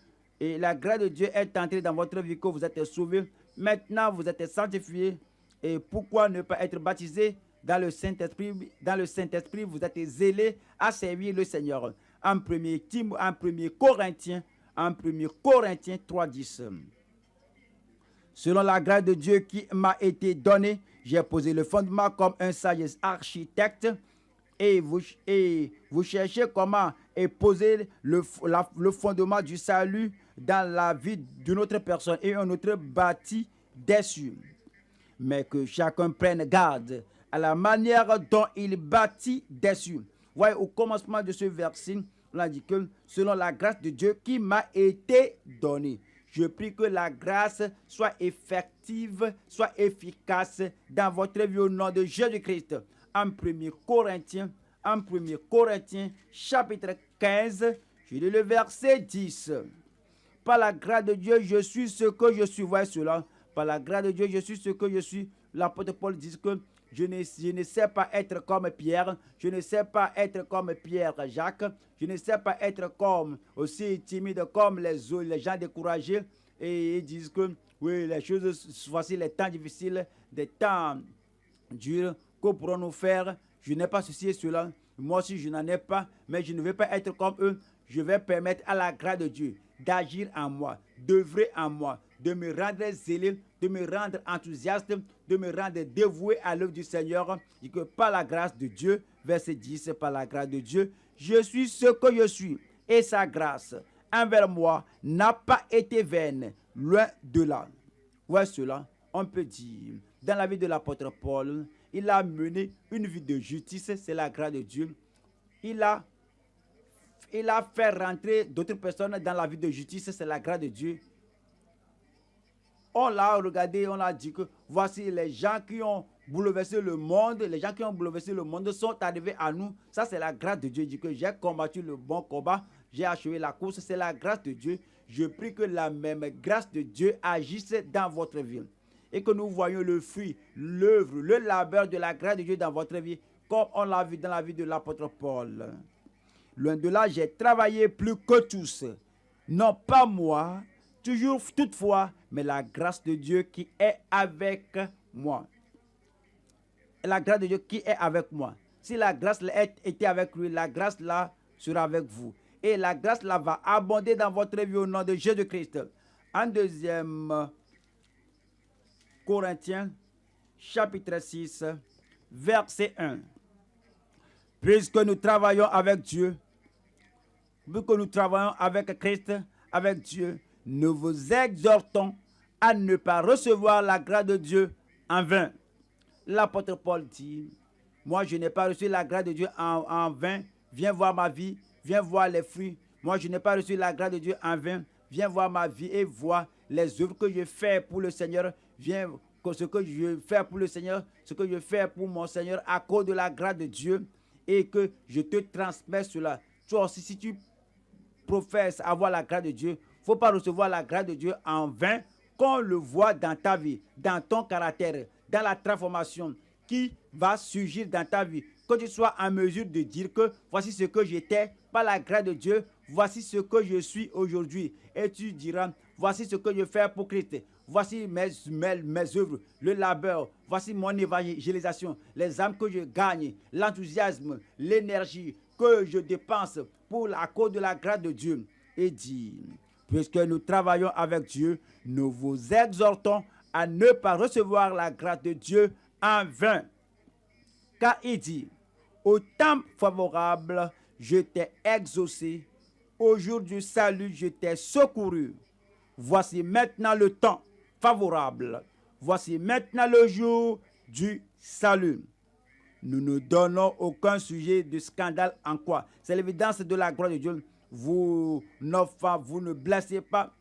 Et la grâce de Dieu est entrée dans votre vie, que vous êtes sauvés. Maintenant, vous êtes sanctifiés. Et pourquoi ne pas être baptisé dans le Saint-Esprit? Dans le Saint-Esprit, vous êtes zélés à servir le Seigneur. En 1 Corinthiens 3, 10. Selon la grâce de Dieu qui m'a été donnée, j'ai posé le fondement comme un sage architecte. Et vous cherchez comment poser le fondement du salut dans la vie d'une autre personne et un autre bâti dessus. Mais que chacun prenne garde à la manière dont il bâtit dessus. Voyez, au commencement de ce verset, on a dit que selon la grâce de Dieu qui m'a été donnée. Je prie que la grâce soit effective, soit efficace dans votre vie au nom de Jésus-Christ. En 1 Corinthiens, chapitre 15, je lis le verset 10. Par la grâce de Dieu, je suis ce que je suis. Voyez cela. Par la grâce de Dieu, je suis ce que je suis. L'apôtre Paul dit que je ne sais pas être comme Pierre, je ne sais pas être comme Pierre Jacques, je ne sais pas être comme aussi timide comme les gens découragés et ils disent que oui, les choses, voici les temps difficiles, des temps durs, que pourrons-nous faire? Je n'ai pas ceci et cela, moi aussi je n'en ai pas, mais je ne veux pas être comme eux, je vais permettre à la grâce de Dieu d'agir en moi, d'œuvrer en moi, de me rendre zélé, de me rendre enthousiaste, de me rendre dévoué à l'œuvre du Seigneur, et que par la grâce de Dieu, verset 10, par la grâce de Dieu, je suis ce que je suis, et sa grâce envers moi n'a pas été vaine, loin de là. Ouais, cela, on peut dire, dans la vie de l'apôtre Paul, il a mené une vie de justice, c'est la grâce de Dieu. Il a fait rentrer d'autres personnes dans la vie de justice, c'est la grâce de Dieu. On l'a regardé, on l'a dit que voici les gens qui ont bouleversé le monde, les gens qui ont bouleversé le monde sont arrivés à nous. Ça, c'est la grâce de Dieu. Il dit que j'ai combattu le bon combat, j'ai achevé la course, c'est la grâce de Dieu. Je prie que la même grâce de Dieu agisse dans votre vie et que nous voyons le fruit, l'œuvre, le labeur de la grâce de Dieu dans votre vie, comme on l'a vu dans la vie de l'apôtre Paul. Loin de là, j'ai travaillé plus que tous. Non pas moi, toujours, toutefois, mais la grâce de Dieu qui est avec moi. La grâce de Dieu qui est avec moi. Si la grâce était avec lui, la grâce là sera avec vous. Et la grâce là va abonder dans votre vie au nom de Jésus-Christ. En 2 Corinthiens, chapitre 6, verset 1. Puisque nous travaillons avec Dieu, puisque nous travaillons avec Christ, avec Dieu, nous vous exhortons à ne pas recevoir la grâce de Dieu en vain. L'apôtre Paul dit, moi je n'ai pas reçu la grâce de Dieu en vain, viens voir ma vie, viens voir les fruits. Moi je n'ai pas reçu la grâce de Dieu en vain, viens voir ma vie et vois les œuvres que je fais pour le Seigneur. Viens ce que je fais pour le Seigneur, ce que je fais pour mon Seigneur à cause de la grâce de Dieu et que je te transmets cela. Toi aussi, si tu professes avoir la grâce de Dieu, il ne faut pas recevoir la grâce de Dieu en vain, qu'on le voit dans ta vie, dans ton caractère, dans la transformation qui va surgir dans ta vie. Que tu sois en mesure de dire que voici ce que j'étais par la grâce de Dieu, voici ce que je suis aujourd'hui. Et tu diras, voici ce que je fais pour Christ. Voici mes œuvres, le labeur, voici mon évangélisation, les âmes que je gagne, l'enthousiasme, l'énergie que je dépense pour la cause de la grâce de Dieu. Et dit, puisque nous travaillons avec Dieu, nous vous exhortons à ne pas recevoir la grâce de Dieu en vain. Car il dit, au temps favorable, je t'ai exaucé, au jour du salut, je t'ai secouru. Voici maintenant le temps favorable. Voici maintenant le jour du salut. Nous ne donnons aucun sujet de scandale en quoi. C'est l'évidence de la gloire de Dieu. Vous ne blessez pas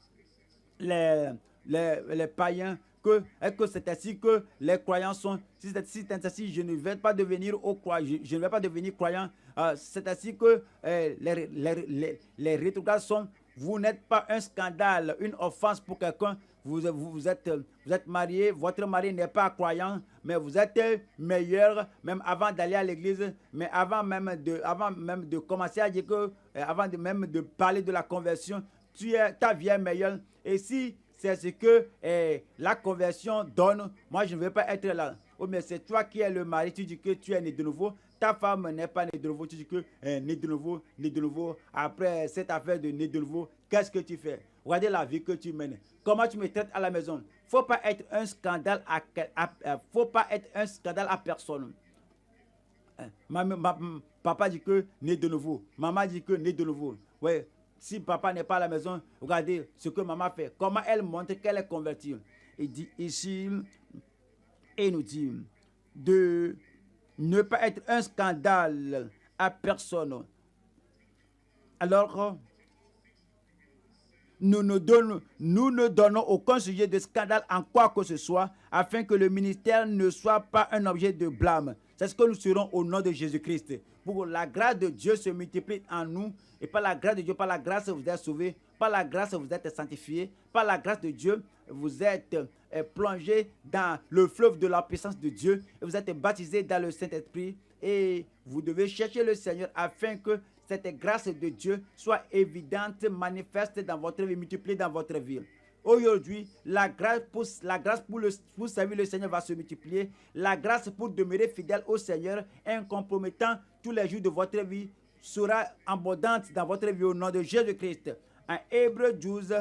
les païens. Que c'est ainsi que les croyants sont. Si c'est ainsi, je ne vais pas devenir je ne vais pas devenir croyant. C'est ainsi que les rétrogrades sont. Vous n'êtes pas un scandale, une offense pour quelqu'un. Vous êtes marié, votre mari n'est pas croyant, mais vous êtes meilleur, même avant d'aller à l'église, mais avant même de commencer à dire que, avant même de parler de la conversion, ta vie est meilleure. Et si c'est ce que la conversion donne, moi je ne veux pas être là. Oh, mais c'est toi qui es le mari, tu dis que tu es né de nouveau. Ta femme n'est pas née de nouveau, tu dis que né de nouveau. Après cette affaire de né de nouveau, qu'est-ce que tu fais? Regardez la vie que tu mènes. Comment tu me traites à la maison? Faut pas être un scandale faut pas être un scandale à personne. Papa dit que né de nouveau. Maman dit que né de nouveau. Ouais. Si papa n'est pas à la maison, regardez ce que maman fait. Comment elle montre qu'elle est convertie. Il dit ici, et nous dit de ne pas être un scandale à personne. Alors, nous ne donnons aucun sujet de scandale en quoi que ce soit, afin que le ministère ne soit pas un objet de blâme. C'est ce que nous serons au nom de Jésus-Christ. Pour que la grâce de Dieu se multiplie en nous. Et par la grâce de Dieu, par la grâce, vous êtes sauvés. Par la grâce, vous êtes sanctifiés. Par la grâce de Dieu, vous êtes plongés dans le fleuve de la puissance de Dieu. Et vous êtes baptisés dans le Saint-Esprit. Et vous devez chercher le Seigneur afin que cette grâce de Dieu soit évidente, manifeste dans votre vie, multipliée dans votre vie. Aujourd'hui, la grâce pour servir le Seigneur va se multiplier. La grâce pour demeurer fidèle au Seigneur, incompromettant tous les jours de votre vie, sera abondante dans votre vie au nom de Jésus-Christ. En Hébreux 12,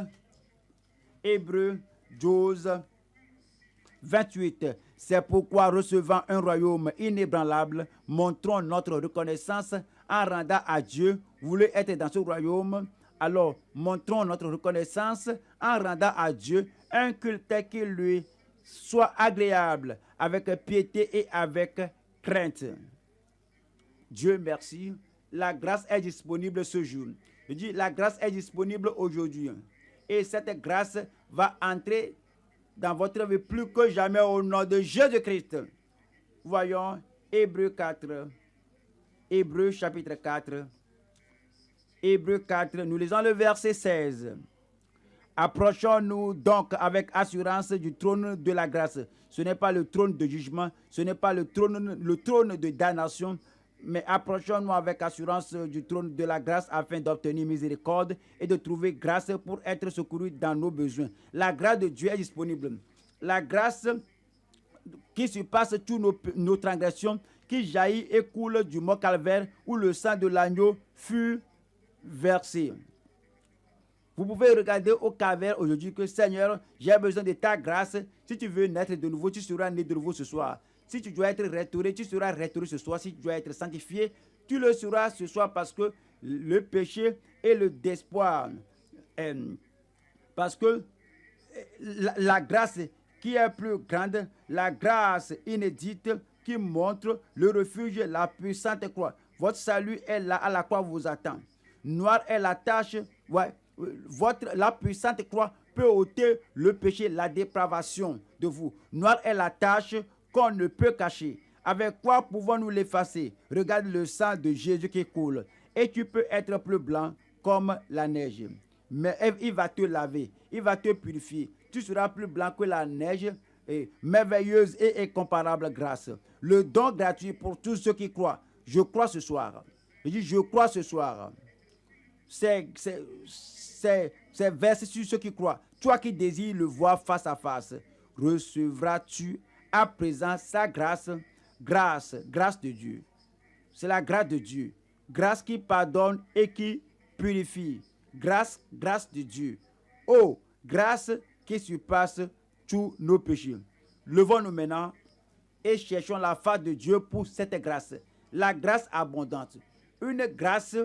28. C'est pourquoi, recevant un royaume inébranlable, montrons notre reconnaissance en rendant à Dieu. Vous voulez être dans ce royaume? Alors, montrons notre reconnaissance en rendant à Dieu un culte qui lui soit agréable, avec piété et avec crainte. Dieu merci. La grâce est disponible ce jour. Je dis, la grâce est disponible aujourd'hui. Et cette grâce va entrer dans votre vie plus que jamais au nom de Jésus-Christ. Voyons Hébreux 4. Hébreux chapitre 4. Hébreux 4, nous lisons le verset 16. Approchons-nous donc avec assurance du trône de la grâce. Ce n'est pas le trône de jugement, ce n'est pas le trône de damnation, mais approchons-nous avec assurance du trône de la grâce afin d'obtenir miséricorde et de trouver grâce pour être secouru dans nos besoins. La grâce de Dieu est disponible. La grâce qui surpasse toutes nos transgressions, qui jaillit et coule du mont Calvaire où le sang de l'agneau fut versé. Vous pouvez regarder au calvaire aujourd'hui que Seigneur, j'ai besoin de ta grâce. Si tu veux naître de nouveau, tu seras né de nouveau ce soir. Si tu dois être restauré, tu seras restauré ce soir. Si tu dois être sanctifié, tu le seras ce soir parce que le péché et le désespoir. Parce que la grâce qui est plus grande, la grâce inédite qui montre le refuge, la puissante croix. Votre salut est là à la croix vous attend. Noire est la tâche, la puissante croix peut ôter le péché, la dépravation de vous. Noire est la tâche qu'on ne peut cacher. Avec quoi pouvons-nous l'effacer? Regarde le sang de Jésus qui coule. Et tu peux être plus blanc comme la neige. Mais il va te laver, il va te purifier. Tu seras plus blanc que la neige. Et merveilleuse et incomparable grâce. Le don gratuit pour tous ceux qui croient. Je crois ce soir. Je dis, je crois ce soir. C'est versé sur ceux qui croient. Toi qui désires le voir face à face, recevras-tu à présent sa grâce, grâce de Dieu. C'est la grâce de Dieu. Grâce qui pardonne et qui purifie. Grâce de Dieu. Oh, grâce qui surpasse tous nos péchés. Levons-nous maintenant et cherchons la face de Dieu pour cette grâce. La grâce abondante. Une grâce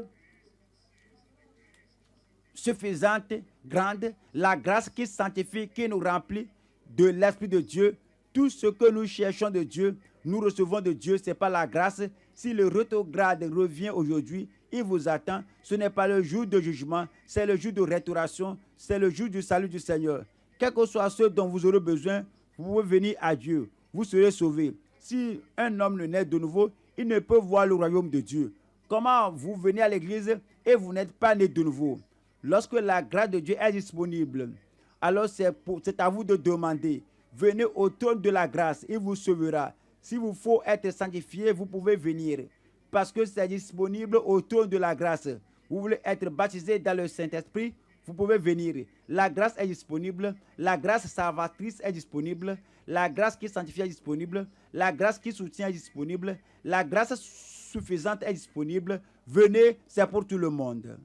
suffisante, grande, la grâce qui sanctifie, qui nous remplit de l'Esprit de Dieu. Tout ce que nous cherchons de Dieu, nous recevons de Dieu, ce n'est pas la grâce. Si le rétrograde revient aujourd'hui, il vous attend. Ce n'est pas le jour de jugement, c'est le jour de restauration, c'est le jour du salut du Seigneur. Quel que soit ce dont vous aurez besoin, vous pouvez venir à Dieu, vous serez sauvés. Si un homme ne naît de nouveau, il ne peut voir le royaume de Dieu. Comment vous venez à l'église et vous n'êtes pas né de nouveau? Lorsque la grâce de Dieu est disponible, alors c'est à vous de demander. Venez au trône de la grâce, il vous sauvera. S'il vous faut être sanctifié, vous pouvez venir. Parce que c'est disponible au trône de la grâce. Vous voulez être baptisé dans le Saint-Esprit, vous pouvez venir. La grâce est disponible. La grâce salvatrice est disponible. La grâce qui sanctifie est disponible. La grâce qui soutient est disponible. La grâce suffisante est disponible. Venez, c'est pour tout le monde.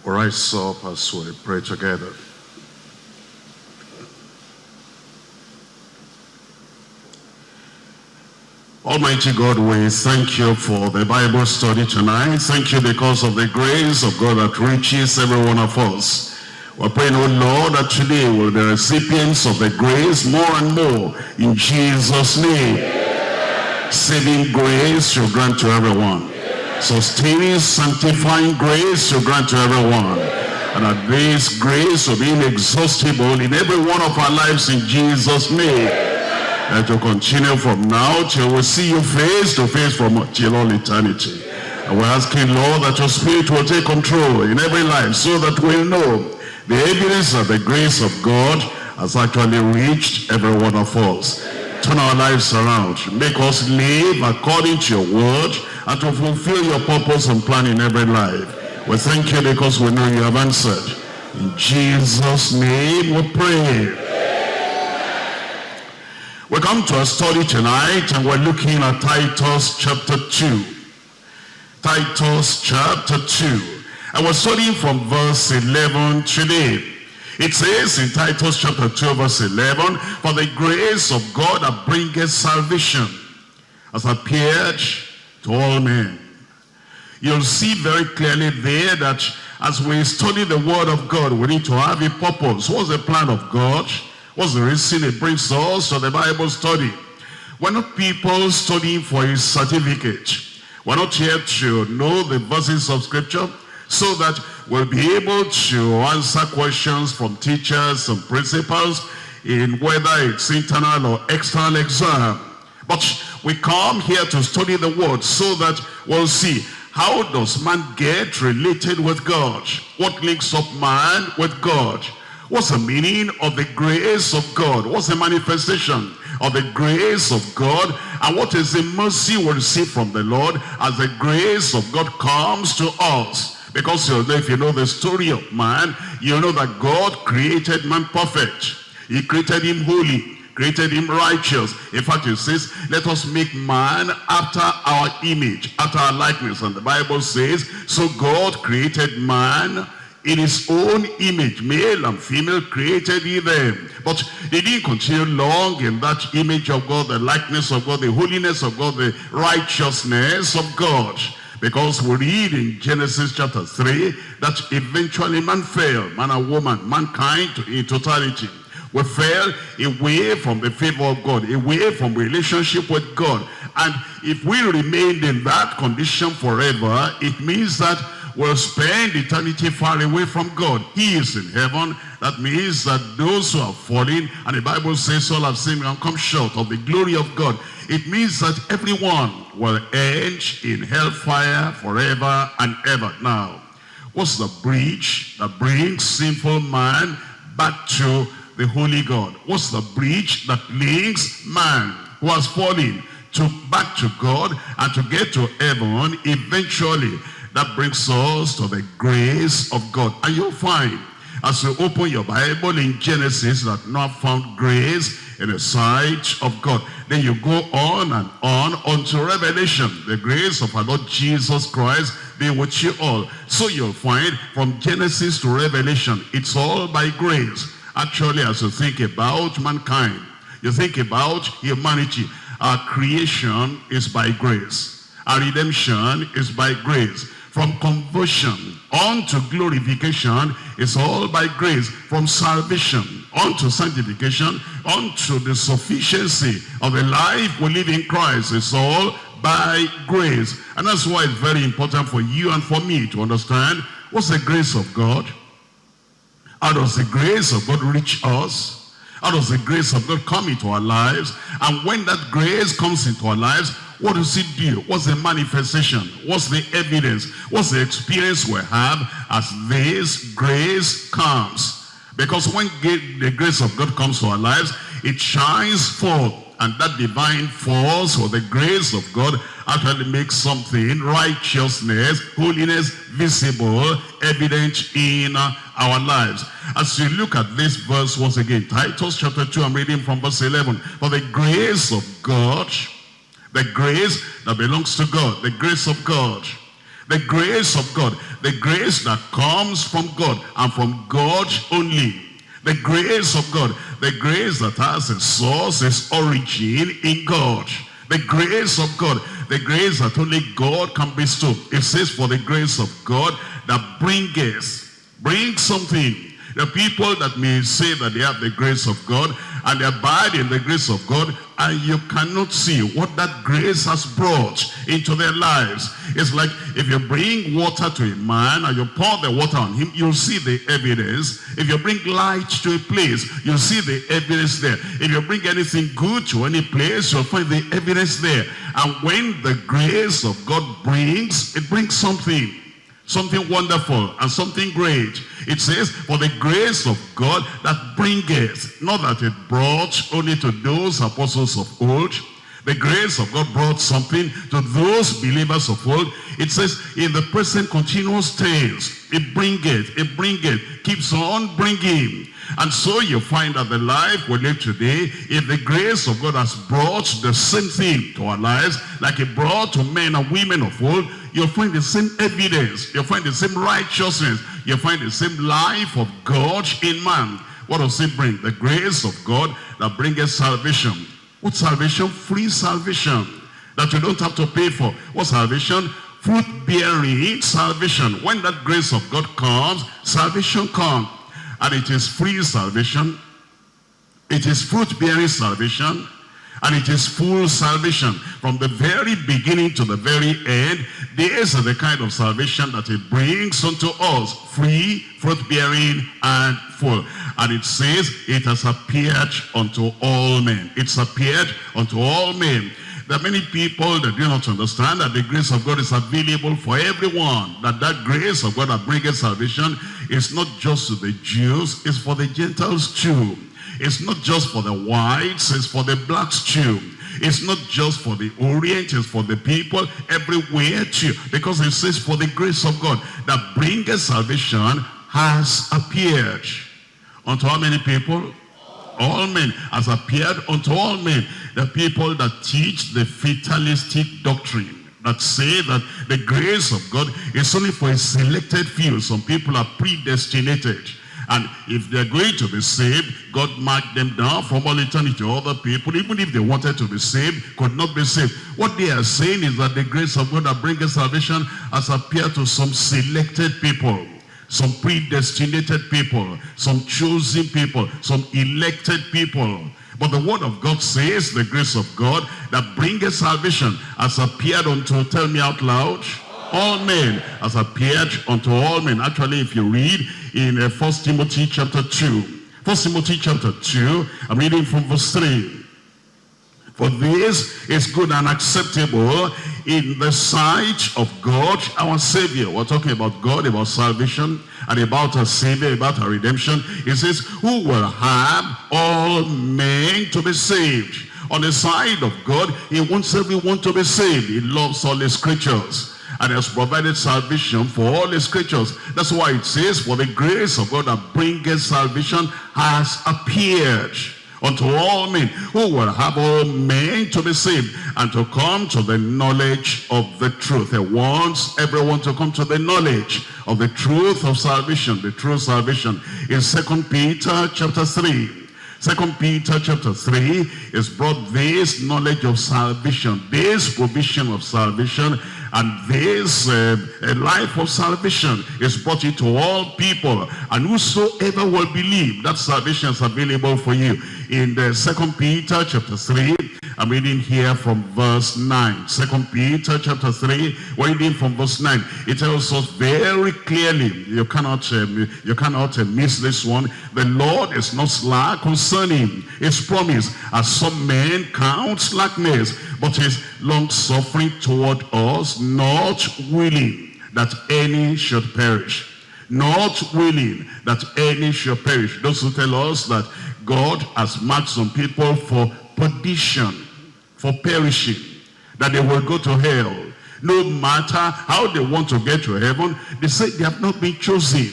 Rise up as we pray together. Almighty God, we thank you for the Bible study tonight. Thank you because of the grace of God that reaches every one of us. We're praying, oh Lord, that today we'll be recipients of the grace more and more in Jesus' name. Saving grace you grant to everyone. Sustaining, sanctifying grace you grant to everyone. And that this grace will be inexhaustible in every one of our lives in Jesus' name. And to continue from now till we see you face to face till all eternity. And we're asking, Lord, that your Spirit will take control in every life so that we'll know the evidence that the grace of God has actually reached every one of us. Turn our lives around. Make us live according to your word and to fulfill your purpose and plan in every life. We thank you because we know you have answered. In Jesus' name we pray. We come to a study tonight and we're looking at Titus chapter 2. Titus chapter 2. And we're studying from verse 11 today. It says in Titus chapter 2 verse 11, for the grace of God that bringeth salvation has appeared to all men. You'll see very clearly there that as we study the word of God, we need to have a purpose. What's the plan of God? What's the reason it brings us to the Bible study? We're not people studying for a certificate. We're not here to know the verses of scripture so that we'll be able to answer questions from teachers and principals in whether it's internal or external exam. But we come here to study the word so that we'll see, how does man get related with God? What links up man with God? What's the meaning of the grace of God? What's the manifestation of the grace of God? And what is the mercy we receive from the Lord as the grace of God comes to us? Because if you know the story of man, you know that God created man perfect. He created him holy, created him righteous. In fact, it says, let us make man after our image, after our likeness. And the Bible says, so God created man in his own image, male and female created he them. But they didn't continue long in that image of God, the likeness of God, the holiness of God, the righteousness of God. Because we read in Genesis chapter 3 that eventually man fell, man and woman, mankind in totality. We fell away from the favor of God, away from relationship with God. And if we remained in that condition forever, it means that we'll spend eternity far away from God. He is in heaven. That means that those who are fallen, and the Bible says all have sinned and come short of the glory of God. It means that everyone will end in hellfire forever and ever. Now, what's the bridge that brings sinful man back to the holy God? What's the bridge that links man who has fallen back to God and to get to heaven eventually? That brings us to the grace of God. And you'll find, as you open your Bible in Genesis, that not found grace in the sight of God. Then you go on and on unto Revelation. The grace of our Lord Jesus Christ be with you all. So you'll find from Genesis to Revelation, it's all by grace. Actually, as you think about mankind, you think about humanity, our creation is by grace. Our redemption is by grace. From conversion unto glorification is all by grace. From salvation unto sanctification, unto the sufficiency of the life we live in Christ is all by grace. And that's why it's very important for you and for me to understand what's the grace of God. How does the grace of God reach us? How does the grace of God come into our lives? And when that grace comes into our lives, what does it do? What's the manifestation? What's the evidence? What's the experience we have as this grace comes? Because when the grace of God comes to our lives, it shines forth. And that divine force or the grace of God actually makes something, righteousness, holiness, visible, evident in our lives. As you look at this verse once again, Titus chapter 2, I'm reading from verse 11. For the grace of God, the grace that belongs to God, the grace of God The grace of God. The grace that comes from God and from God only. The grace of God. The grace that has its source, its origin in God. The grace of God. The grace that only God can bestow. It says, for the grace of God that brings something. The people that may say that they have the grace of God and they abide in the grace of God, and you cannot see what that grace has brought into their lives. It's like if you bring water to a man and you pour the water on him, you'll see the evidence. If you bring light to a place, you'll see the evidence there. If you bring anything good to any place, you'll find the evidence there. And when the grace of God brings, it brings something wonderful and something great. It says, for the grace of God that bringeth, not that it brought only to those apostles of old. The grace of God brought something to those believers of old. It says, in the present continuous tense, it bringeth, keeps on bringing. And so you find that the life we live today, if the grace of God has brought the same thing to our lives, like it brought to men and women of old, you'll find the same evidence, you'll find the same righteousness, you'll find the same life of God in man. What does it bring? The grace of God that bringeth salvation. What salvation? Free salvation that you don't have to pay for. What salvation? Fruit-bearing salvation. When that grace of God comes, salvation comes. And it is free salvation, it is fruit-bearing salvation, and it is full salvation. From the very beginning to the very end, this is the kind of salvation that it brings unto us. Free, fruit-bearing, and full. And it says, it has appeared unto all men. It's appeared unto all men. There are many people that do not understand that the grace of God is available for everyone. That grace of God that brings salvation is not just to the Jews, it's for the Gentiles too. It's not just for the whites, it's for the blacks too. It's not just for the Orient, it's for the people everywhere too. Because it says, for the grace of God that brings salvation has appeared. Unto how many people? All men. Has appeared unto all men. The people that teach the fatalistic doctrine, that say that the grace of God is only for a selected few. Some people are predestinated. And if they're going to be saved, God marked them down from all eternity. Other people, even if they wanted to be saved, could not be saved. What they are saying is that the grace of God that brings salvation has appeared to some selected people, some predestinated people, some chosen people, some elected people. But the word of God says the grace of God that bringeth salvation has appeared unto, tell me out loud, all men. Has appeared unto all men. Actually, if you read in 1 Timothy chapter 2, 1 Timothy chapter 2, I'm reading from verse 3. For this is good and acceptable in the sight of God our Savior. We're talking about God, about salvation, and about our Savior, about our redemption. It says, who will have all men to be saved. On the side of God, he wants everyone to be saved. He loves all his creatures, and has provided salvation for all his creatures. That's why it says, for the grace of God that bringeth salvation has appeared unto all men, who will have all men to be saved and to come to the knowledge of the truth. He wants everyone to come to the knowledge of the truth of salvation. The true salvation in 2 Peter chapter 3. 2 Peter chapter 3 is brought this knowledge of salvation, this provision of salvation, and this life of salvation is brought into all people. And whosoever will believe, that salvation is available for you. In the 2 Peter chapter 3, I'm reading here from verse 9. 2 Peter chapter 3, we're reading from verse 9. It tells us very clearly, you cannot miss this one. The Lord is not slack concerning his promise, as some men count slackness, but is long-suffering toward us, not willing that any should perish. Not willing that any should perish. Those who tell us that God has marked some people for perdition, for perishing, that they will go to hell. No matter how they want to get to heaven, they say they have not been chosen.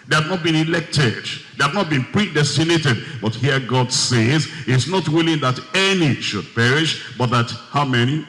They have not been elected. They have not been predestinated. But here God says, he's not willing that any should perish, but that how many?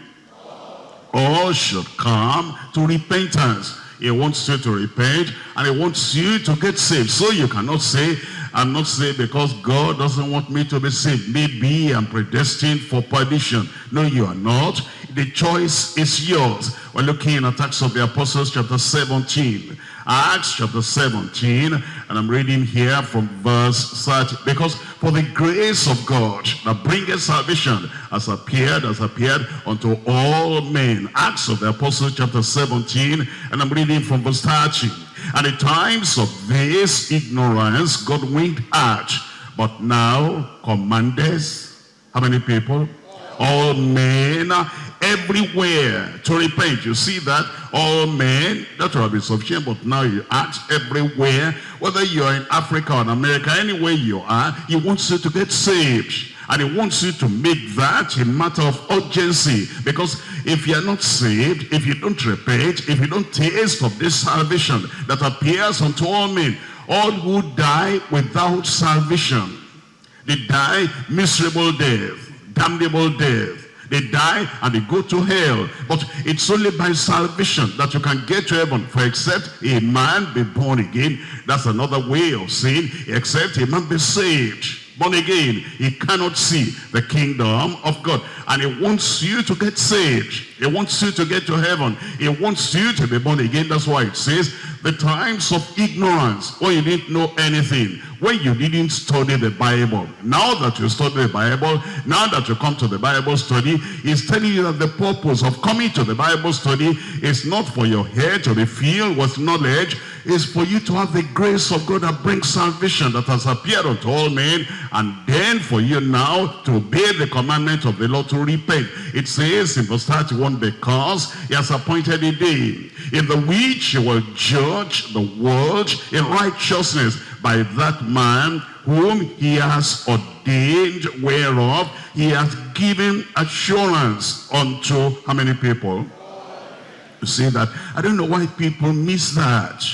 all should come to repentance. He wants you to repent, and he wants you to get saved. So you cannot say, I'm not saved because God doesn't want me to be saved. Maybe I'm predestined for perdition. No, you are not. The choice is yours. We're looking at Acts of the Apostles chapter 17. Acts chapter 17, and I'm reading here from verse 30. Because for the grace of God that bringeth salvation has appeared unto all men. Acts of the Apostles chapter 17, and I'm reading from verse 30. And in times of this ignorance God winked at, but now commandeth, how many people? All men everywhere to repent. You see that? All men, that will be sufficient, but now you ask everywhere, whether you are in Africa or in America, anywhere you are, he wants you to get saved. And he wants you to make that a matter of urgency. Because if you are not saved, if you don't repent, if you don't taste of this salvation that appears unto all men, all who die without salvation, they die miserable death, damnable death. They die and they go to hell. But it's only by salvation that you can get to heaven. For except a man be born again, that's another way of saying, except a man be saved, born again, he cannot see the kingdom of God. And he wants you to get saved. He wants you to get to heaven. He wants you to be born again. That's why it says, the times of ignorance, when you didn't know anything, when you didn't study the Bible. Now that you study the Bible, now that you come to the Bible study, he's telling you that the purpose of coming to the Bible study is not for your head to be filled with knowledge. It's for you to have the grace of God that brings salvation, that has appeared unto all men, and then for you now to obey the commandment of the Lord, to repent. It says in verse 31, because he has appointed a day in the which he will judge the world in righteousness by that man whom he has ordained, whereof he has given assurance unto how many people? You see that? I don't know why people miss that.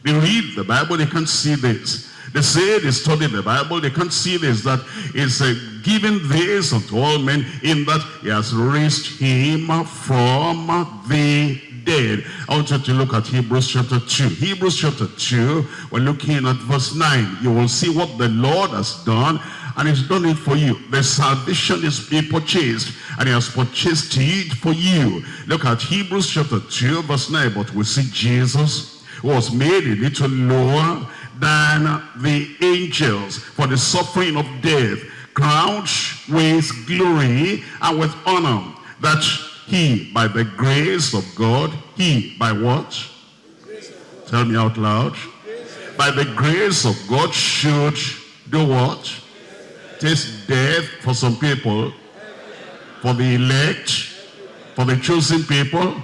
They read the Bible, they can't see this. They say they study the Bible, they can't see this, that it's given this unto all men, in that he has raised him from the dead. I want you to look at Hebrews chapter 2. Hebrews chapter 2, we're looking at verse 9. You will see what the Lord has done, and he's done it for you. The salvation is being purchased, and he has purchased it for you. Look at Hebrews chapter 2, verse 9. But we see Jesus, who was made a little lower than the angels for the suffering of death, crowned with glory and with honor, that he, by the grace of God, he, by what? Tell me out loud. By the grace of God should do what? Taste death for some people, for the elect, for the chosen people.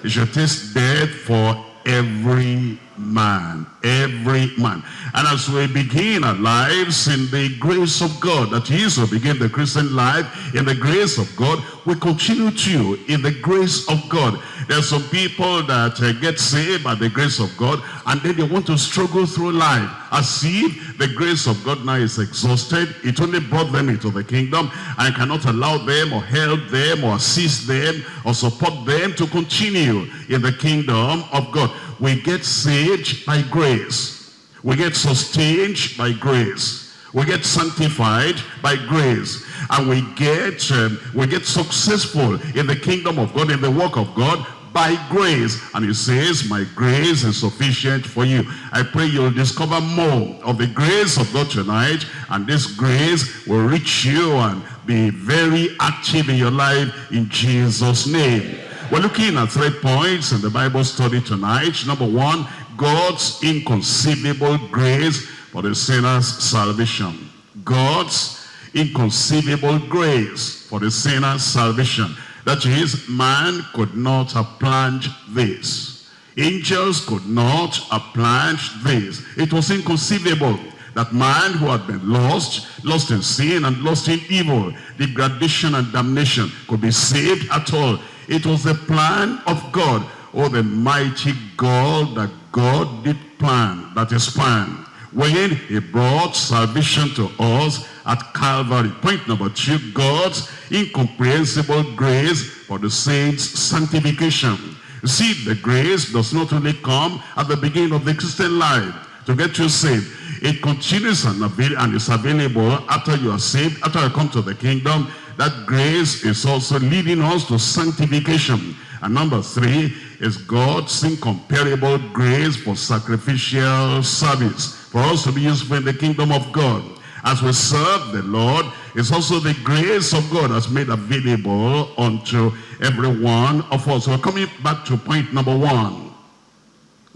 It should taste death for every man, every man. And as we begin our lives in the grace of God, that is, we begin the Christian life in the grace of God, we continue to in the grace of God. There are some people that get saved by the grace of God, and then they want to struggle through life as if the grace of God now is exhausted. It only brought them into the kingdom, and cannot allow them or help them or assist them or support them to continue in the kingdom of God. We get saved by grace. We get sustained by grace. We get sanctified by grace. And we get successful in the kingdom of God, in the work of God, by grace. And he says, my grace is sufficient for you. I pray you'll discover more of the grace of God tonight, and this grace will reach you and be very active in your life in Jesus' name. We're looking at 3 points in the Bible study tonight. Number 1, God's inconceivable grace for the sinner's salvation. God's inconceivable grace for the sinner's salvation. That is, man could not have planned this. Angels could not have planned this. It was inconceivable that man who had been lost in sin and lost in evil, degradation and damnation, could be saved at all. It was the plan of God. Oh, the mighty God that God did plan, that is plan. When he brought salvation to us at Calvary. Point number 2, God's incomprehensible grace for the saints' sanctification. You see, the grace does not only come at the beginning of the Christian life to get you saved. It continues and is available after you are saved, after you come to the kingdom. That grace is also leading us to sanctification. And number 3 is God's incomparable grace for sacrificial service, for us to be useful in the kingdom of God. As we serve the Lord, it's also the grace of God that's made available unto every one of us. We're coming back to point number 1.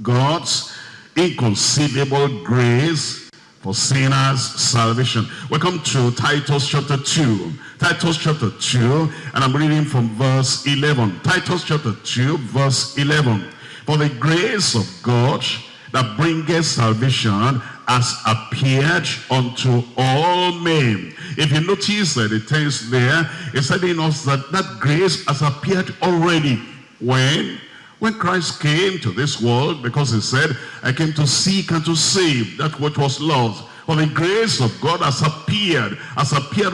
God's inconceivable grace for sinners' salvation. We come to Titus chapter 2. Titus chapter 2, and I'm reading from verse 11. Titus chapter 2, verse 11. For the grace of God that bringeth salvation has appeared unto all men. If you notice that the text there is telling us that that grace has appeared already. When Christ came to this world, because he said, I came to seek and to save that which was lost. For the grace of God has appeared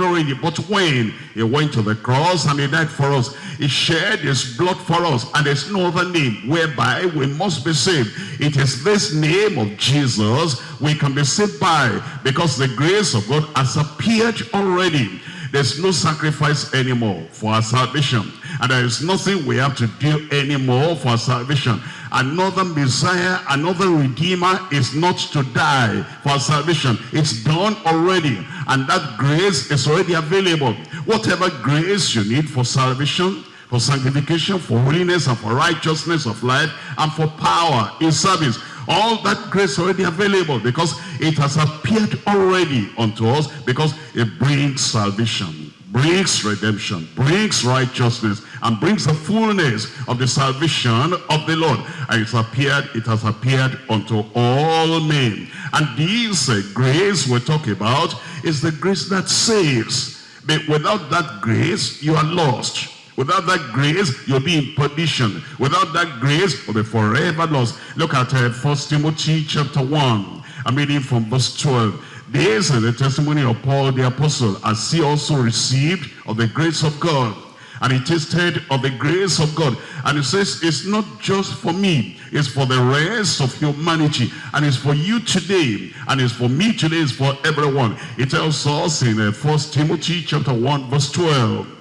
already. But when he went to the cross and he died for us, he shed his blood for us, and there's no other name whereby we must be saved. It is this name of Jesus we can be saved by, because the grace of God has appeared already. There's no sacrifice anymore for our salvation. And there is nothing we have to do anymore for our salvation. Another Messiah, another Redeemer is not to die for our salvation. It's done already. And that grace is already available. Whatever grace you need for salvation, for sanctification, for holiness, and for righteousness of life, and for power in service, all that grace already available, because it has appeared already unto us, because it brings salvation, brings redemption, brings righteousness, and brings the fullness of the salvation of the Lord. And it has appeared unto all men. And this grace we're talking about is the grace that saves. But without that grace, you are lost. Without that grace, you'll be in perdition. Without that grace, you'll be forever lost. Look at 1 Timothy chapter 1. I'm reading from verse 12. This is the testimony of Paul the apostle, as he also received of the grace of God. And he tasted of the grace of God. And he says, it's not just for me, it's for the rest of humanity. And it's for you today. And it's for me today, it's for everyone. It tells us in 1 Timothy chapter 1, verse 12.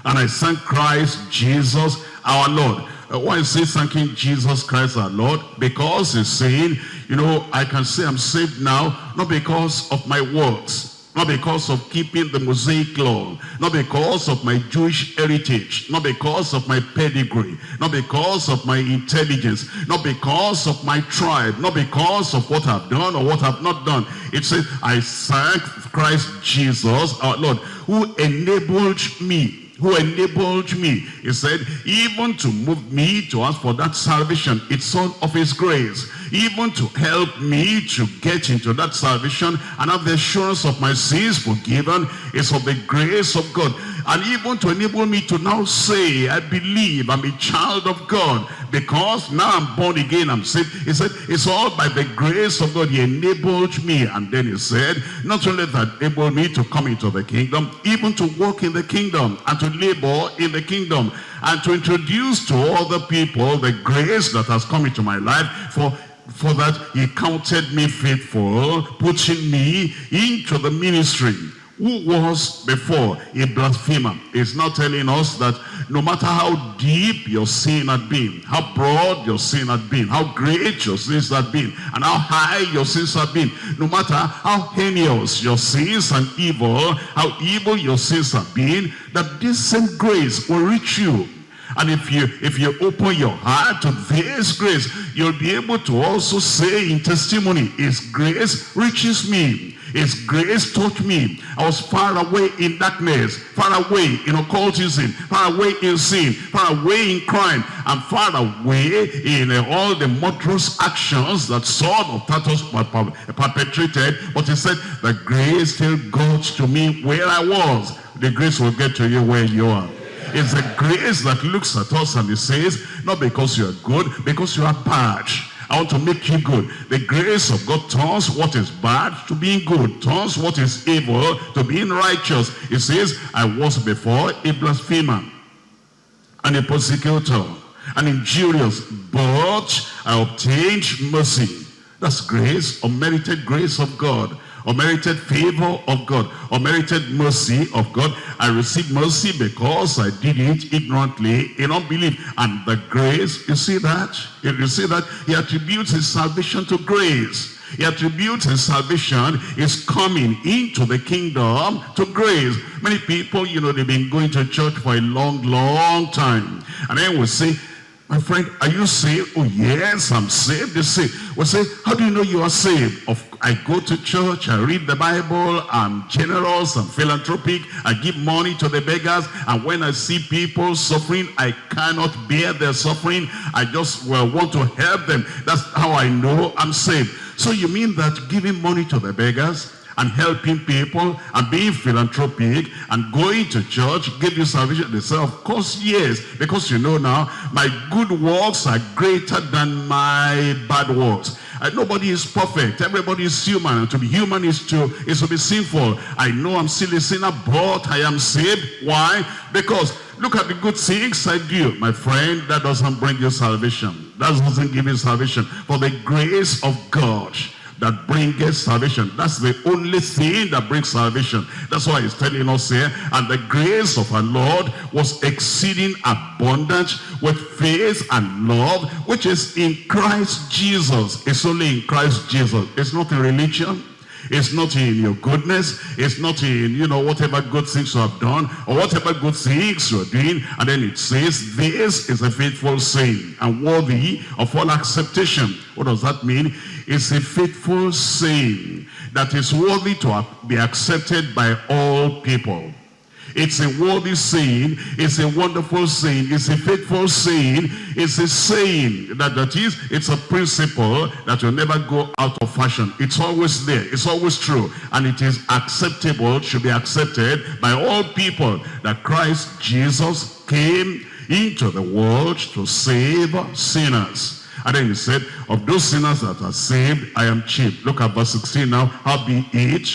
And I thank Christ Jesus our Lord. Why is he thanking Jesus Christ our Lord? Because he's saying, you know, I can say I'm saved now, not because of my works, not because of keeping the Mosaic law, not because of my Jewish heritage, not because of my pedigree, not because of my intelligence, not because of my tribe, not because of what I've done or what I've not done. It says, I thank Christ Jesus our Lord, who enabled me. He said, even to move me to ask for that salvation, it's all of his grace. Even to help me to get into that salvation and have the assurance of my sins forgiven, is of the grace of God. And even to enable me to now say, I believe I'm a child of God, because now I'm born again, I'm saved. He said, it's all by the grace of God. He enabled me. And then he said, not only that enabled me to come into the kingdom, even to walk in the kingdom and to labor in the kingdom and to introduce to other people the grace that has come into my life. For that he counted me faithful, putting me into the ministry. Who was before a blasphemer? Is now telling us that no matter how deep your sin had been, how broad your sin had been, how great your sins had been, and how high your sins had been, no matter how heinous your sins and evil, how evil your sins have been, that this same grace will reach you. And if you open your heart to this grace, you'll be able to also say in testimony, his grace reaches me. His grace taught me. I was far away in darkness, far away in occultism, far away in sin, far away in crime, and far away in all the murderous actions that Saul of Tarsus perpetrated. But he said, the grace still got to me where I was. The grace will get to you where you are. It's the grace that looks at us and it says, not because you are good, because you are bad. I want to make you good. The grace of God turns what is bad to being good, turns what is evil to being righteous. It says, I was before a blasphemer and a persecutor and injurious, but I obtained mercy. That's grace, unmerited grace of God, unmerited favor of God, unmerited mercy of God. I received mercy because I did it ignorantly in unbelief. And the grace, you see that? You see that? He attributes his salvation to grace. He attributes his salvation, his coming into the kingdom, to grace. Many people, they've been going to church for a long, long time. And then we say, my friend, are you saved? Oh, yes, I'm saved. They say, we say, how do you know you are saved? I go to church, I read the Bible, I'm generous, I'm philanthropic, I give money to the beggars, and when I see people suffering, I cannot bear their suffering. I just want to help them. That's how I know I'm saved. So you mean that giving money to the beggars and helping people and being philanthropic and going to church give you salvation? They say, of course, yes, because now my good works are greater than my bad works. Nobody is perfect. Everybody is human. And to be human is to be sinful. I know I'm still a sinner, but I am saved. Why? Because look at the good things I do. My friend, that doesn't bring you salvation. That doesn't give you salvation. For the grace of God that bringeth salvation. That's the only thing that brings salvation. That's why he's telling us here, and the grace of our Lord was exceeding abundant with faith and love, which is in Christ Jesus. It's only in Christ Jesus. It's not in religion. It's not in your goodness. It's not in, whatever good things you have done or whatever good things you're doing. And then it says, this is a faithful saying and worthy of all acceptation. What does that mean? It's a faithful saying that is worthy to be accepted by all people. It's a worthy saying. It's a wonderful saying. It's a faithful saying. It's a saying it's a principle that will never go out of fashion. It's always there. It's always true. And it is acceptable, should be accepted by all people, that Christ Jesus came into the world to save sinners. And then he said, of those sinners that are saved, I am chief. Look at verse 16 now. Howbeit,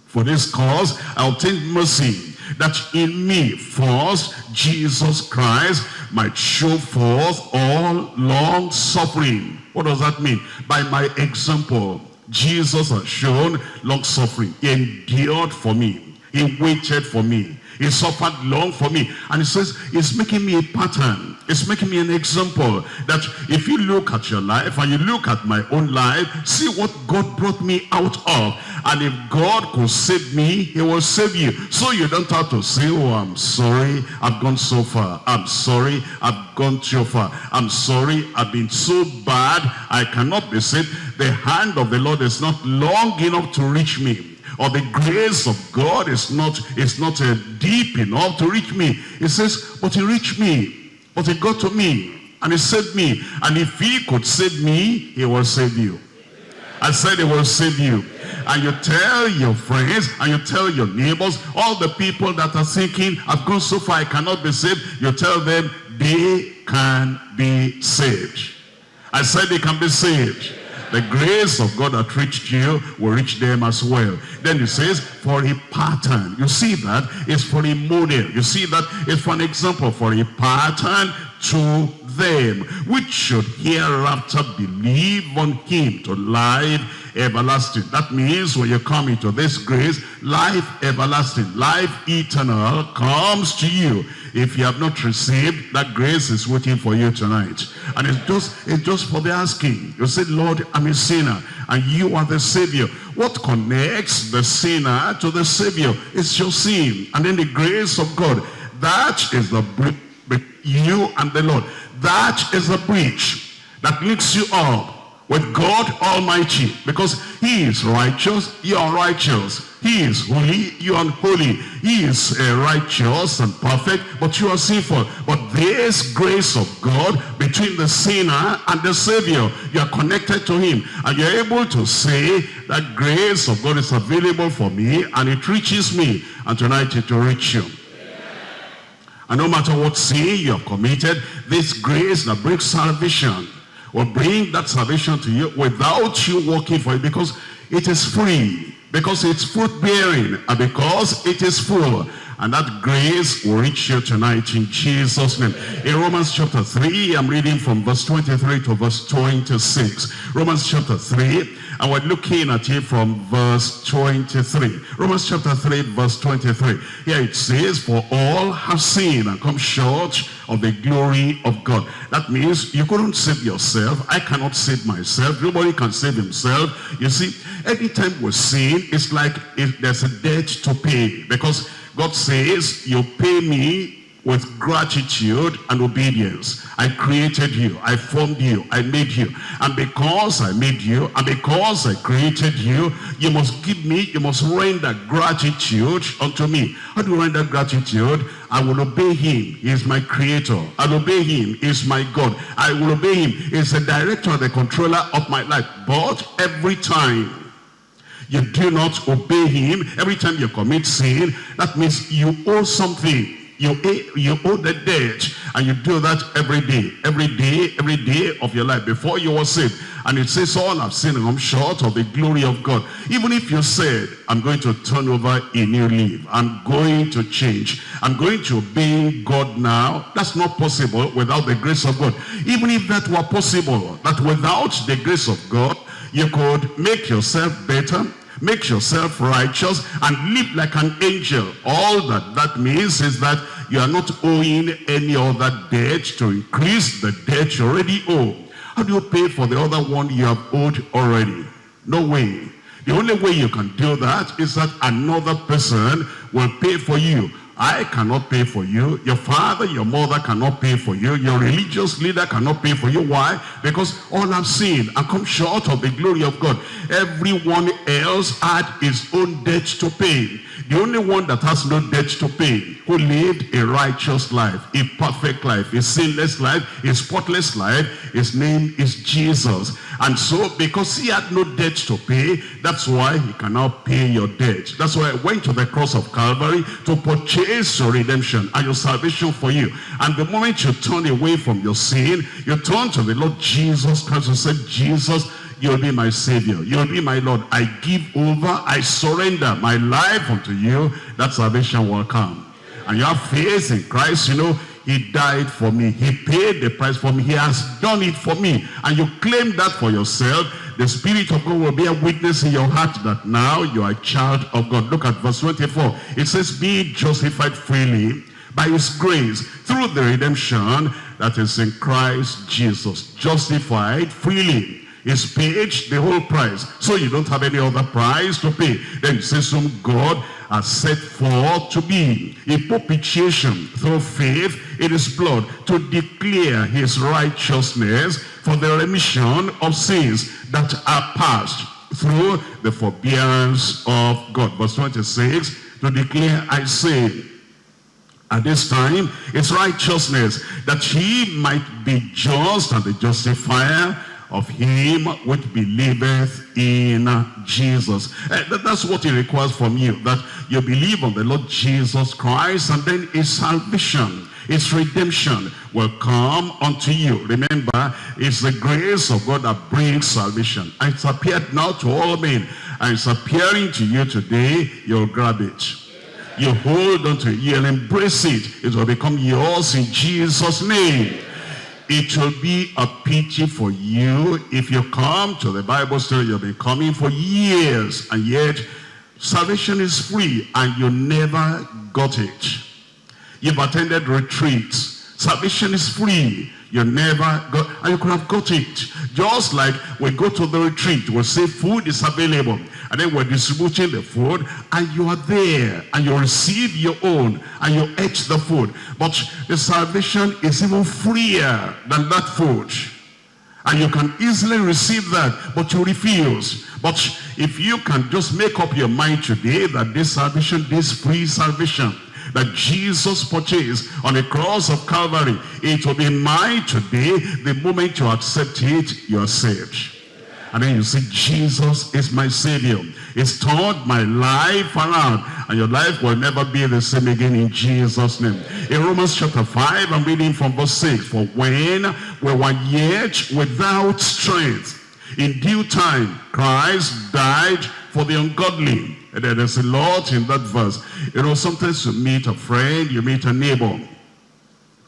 for this cause I obtained mercy, that in me first Jesus Christ might show forth all long suffering. What does that mean? By my example, Jesus has shown long suffering. He endured for me. He waited for me. He suffered long for me. And he says, it's making me a pattern. It's making me an example. That if you look at your life and you look at my own life, see what God brought me out of. And if God could save me, he will save you. So you don't have to say, oh, I'm sorry, I've gone so far. I'm sorry, I've gone too far. I'm sorry, I've been so bad, I cannot be saved. The hand of the Lord is not long enough to reach me. Or the grace of God is not deep enough to reach me. It says, but he reached me. But he got to me. And he saved me. And if he could save me, he will save you. I said he will save you. And you tell your friends, and you tell your neighbors, all the people that are thinking, I've gone so far, I cannot be saved. You tell them, they can be saved. I said they can be saved. The grace of God that reached you will reach them as well. Then he says, for a pattern. You see that? It's for a model. You see that? It's for an example, for a pattern to them, which should hereafter believe on him to life everlasting. That means when you come into this grace, life everlasting, life eternal comes to you. If you have not received, that grace is waiting for you tonight. And it's just for the asking. You say, Lord, I'm a sinner, and you are the Savior. What connects the sinner to the Savior? It's your sin. And then the grace of God. That is the bridge between you and the Lord. That is the bridge that links you up with God Almighty, because he is righteous, you are righteous. He is holy, you are unholy. He is righteous and perfect, but you are sinful. But this grace of God between the sinner and the Savior, you are connected to him, and you are able to say that grace of God is available for me, and it reaches me, and tonight it will reach you. And no matter what sin you have committed, this grace that brings salvation will bring that salvation to you without you working for it, because it is free, because it's fruit-bearing, and because it is full. And that grace will reach you tonight in Jesus' name. In Romans chapter 3, I'm reading from verse 23 to verse 26. Romans chapter 3, and we're looking at it from verse 23. Romans chapter 3, verse 23. Here it says, for all have sinned and come short of the glory of God. That means you couldn't save yourself. I cannot save myself. Nobody can save himself. You see, anytime we sin, it's like there's a debt to pay, because God says, you pay me with gratitude and obedience. I created you, I formed you, I made you. And because I made you, and because I created you, you must give me, you must render gratitude unto me. How do you render gratitude? I will obey him. He is my creator. I'll obey him. He is my God. I will obey him. He is the director, the controller of my life. But every time you do not obey him, every time you commit sin, that means you owe something. You owe the debt, and you do that every day of your life before you were saved. And it says all have sinned and come short of the glory of God. Even if you said, I'm going to turn over a new leaf, I'm going to change, I'm going to obey God now, that's not possible without the grace of God. Even if that were possible, that without the grace of God, you could make yourself better, make yourself righteous, and live like an angel. All that means is that you are not owing any other debt to increase the debt you already owe. How do you pay for the other one you have owed already? No way. The only way you can do that is that another person will pay for you. I cannot pay for you. Your father, your mother cannot pay for you. Your religious leader cannot pay for you. Why? Because all have sinned and come short of the glory of God. Everyone else had his own debt to pay. The only one that has no debt to pay, who lived a righteous life, a perfect life, a sinless life, a spotless life, his name is Jesus. And so, because he had no debt to pay, that's why he can now pay your debt. That's why I went to the cross of Calvary to purchase your redemption and your salvation for you. And the moment you turn away from your sin, you turn to the Lord Jesus Christ and say, Jesus, you'll be my Savior. You'll be my Lord. I give over, I surrender my life unto you. That salvation will come. And you have faith in Christ. You know, he died for me. He paid the price for me. He has done it for me. And you claim that for yourself. The Spirit of God will be a witness in your heart that now you are a child of God. Look at verse 24. It says, be justified freely by his grace through the redemption that is in Christ Jesus. Justified freely. Is paid the whole price, so you don't have any other price to pay. Then it says whom God has set forth to be a propitiation through faith in his blood, to declare his righteousness for the remission of sins that are past through the forbearance of God. Verse 26, to declare, I say, at this time, it's righteousness, that he might be just and the justifier of him which believeth in Jesus. That's what he requires from you, that you believe on the Lord Jesus Christ, and then his salvation, his redemption will come unto you. Remember, it's the grace of God that brings salvation. And it's appeared now to all men, and it's appearing to you today. You'll grab it. You hold on to it. You'll embrace it. It will become yours in Jesus' name. It will be a pity for you if you come to the Bible study. You've been coming for years, and yet salvation is free and you never got it. You've attended retreats. Salvation is free. You never got, and you could have got it. Just like we go to the retreat, we say food is available, and then we're distributing the food, and you are there, and you receive your own, and you eat the food. But the salvation is even freer than that food. And you can easily receive that, but you refuse. But if you can just make up your mind today that this salvation, this free salvation that Jesus purchased on the cross of Calvary, it will be mine today. The moment you accept it, you are saved. And then you say, Jesus is my Savior. It's turned my life around. And your life will never be the same again in Jesus' name. In Romans chapter 5, I'm reading from verse 6. For when we were yet without strength, in due time, Christ died for the ungodly. And there's a lot in that verse. You know, sometimes you meet a friend, you meet a neighbor.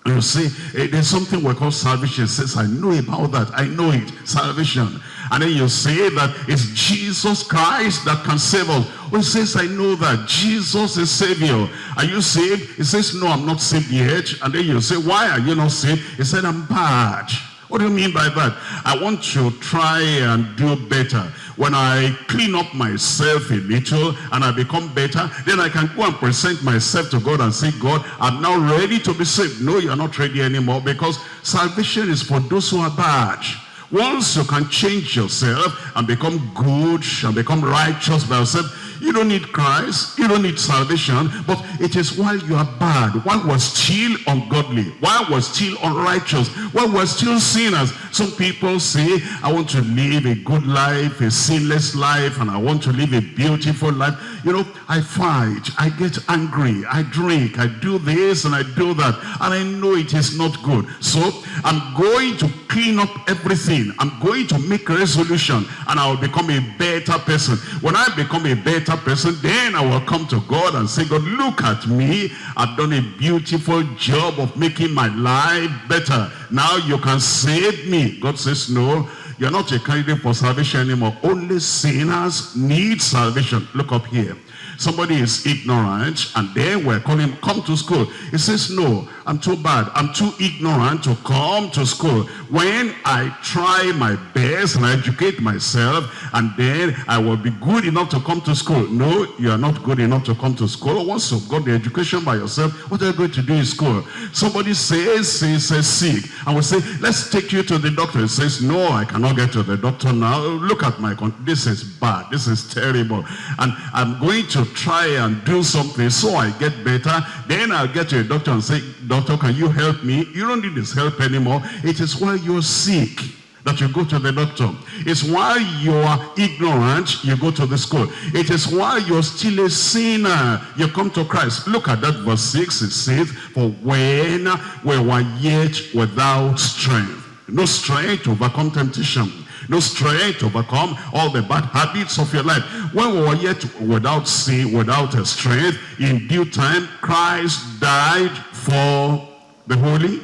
You see, there's something we call salvation. It says, I know about that. I know it. Salvation. And then you say that it's Jesus Christ that can save us. Well, it says, I know that. Jesus is Savior. Are you saved? It says, no, I'm not saved yet. And then you say, why are you not saved? He said, I'm bad. What do you mean by that? I want to try and do better. When I clean up myself a little and I become better, then I can go and present myself to God and say, God, I'm now ready to be saved. No, you're not ready anymore, because salvation is for those who are bad. Once you can change yourself and become good and become righteous by yourself, you don't need Christ, you don't need salvation, but it is while you are bad, while we're still ungodly, while we're still unrighteous, while we're still sinners. Some people say, I want to live a good life, a sinless life, and I want to live a beautiful life. You know, I fight, I get angry, I drink, I do this and I do that, and I know it is not good. So I'm going to clean up everything. I'm going to make a resolution, and I will become a better person. When I become a better person, then I will come to God and say, God, look at me. I've done a beautiful job of making my life better. Now you can save me. God says, no, you're not a candidate for salvation anymore. Only sinners need salvation. Look up here. Somebody is ignorant, and then we're calling him, come to school. He says, no, I'm too bad. I'm too ignorant to come to school. When I try my best and I educate myself, and then I will be good enough to come to school. No, you are not good enough to come to school. Once you've got the education by yourself, what are you going to do in school? Somebody says he's sick, and we say, let's take you to the doctor. He says, no, I cannot get to the doctor now. Look at my condition. This is bad. This is terrible. And I'm going to try and do something so I get better. Then I'll get to a doctor and say, doctor, can you help me? You don't need his help anymore. It is while you're sick that you go to the doctor. It's while you are ignorant, you go to the school. It is while you're still a sinner, you come to Christ. Look at that verse 6. It says, for when we were yet without strength. No strength to overcome temptation. No strength to overcome all the bad habits of your life. When we were yet without sin, without strength, in due time, Christ died for the holy,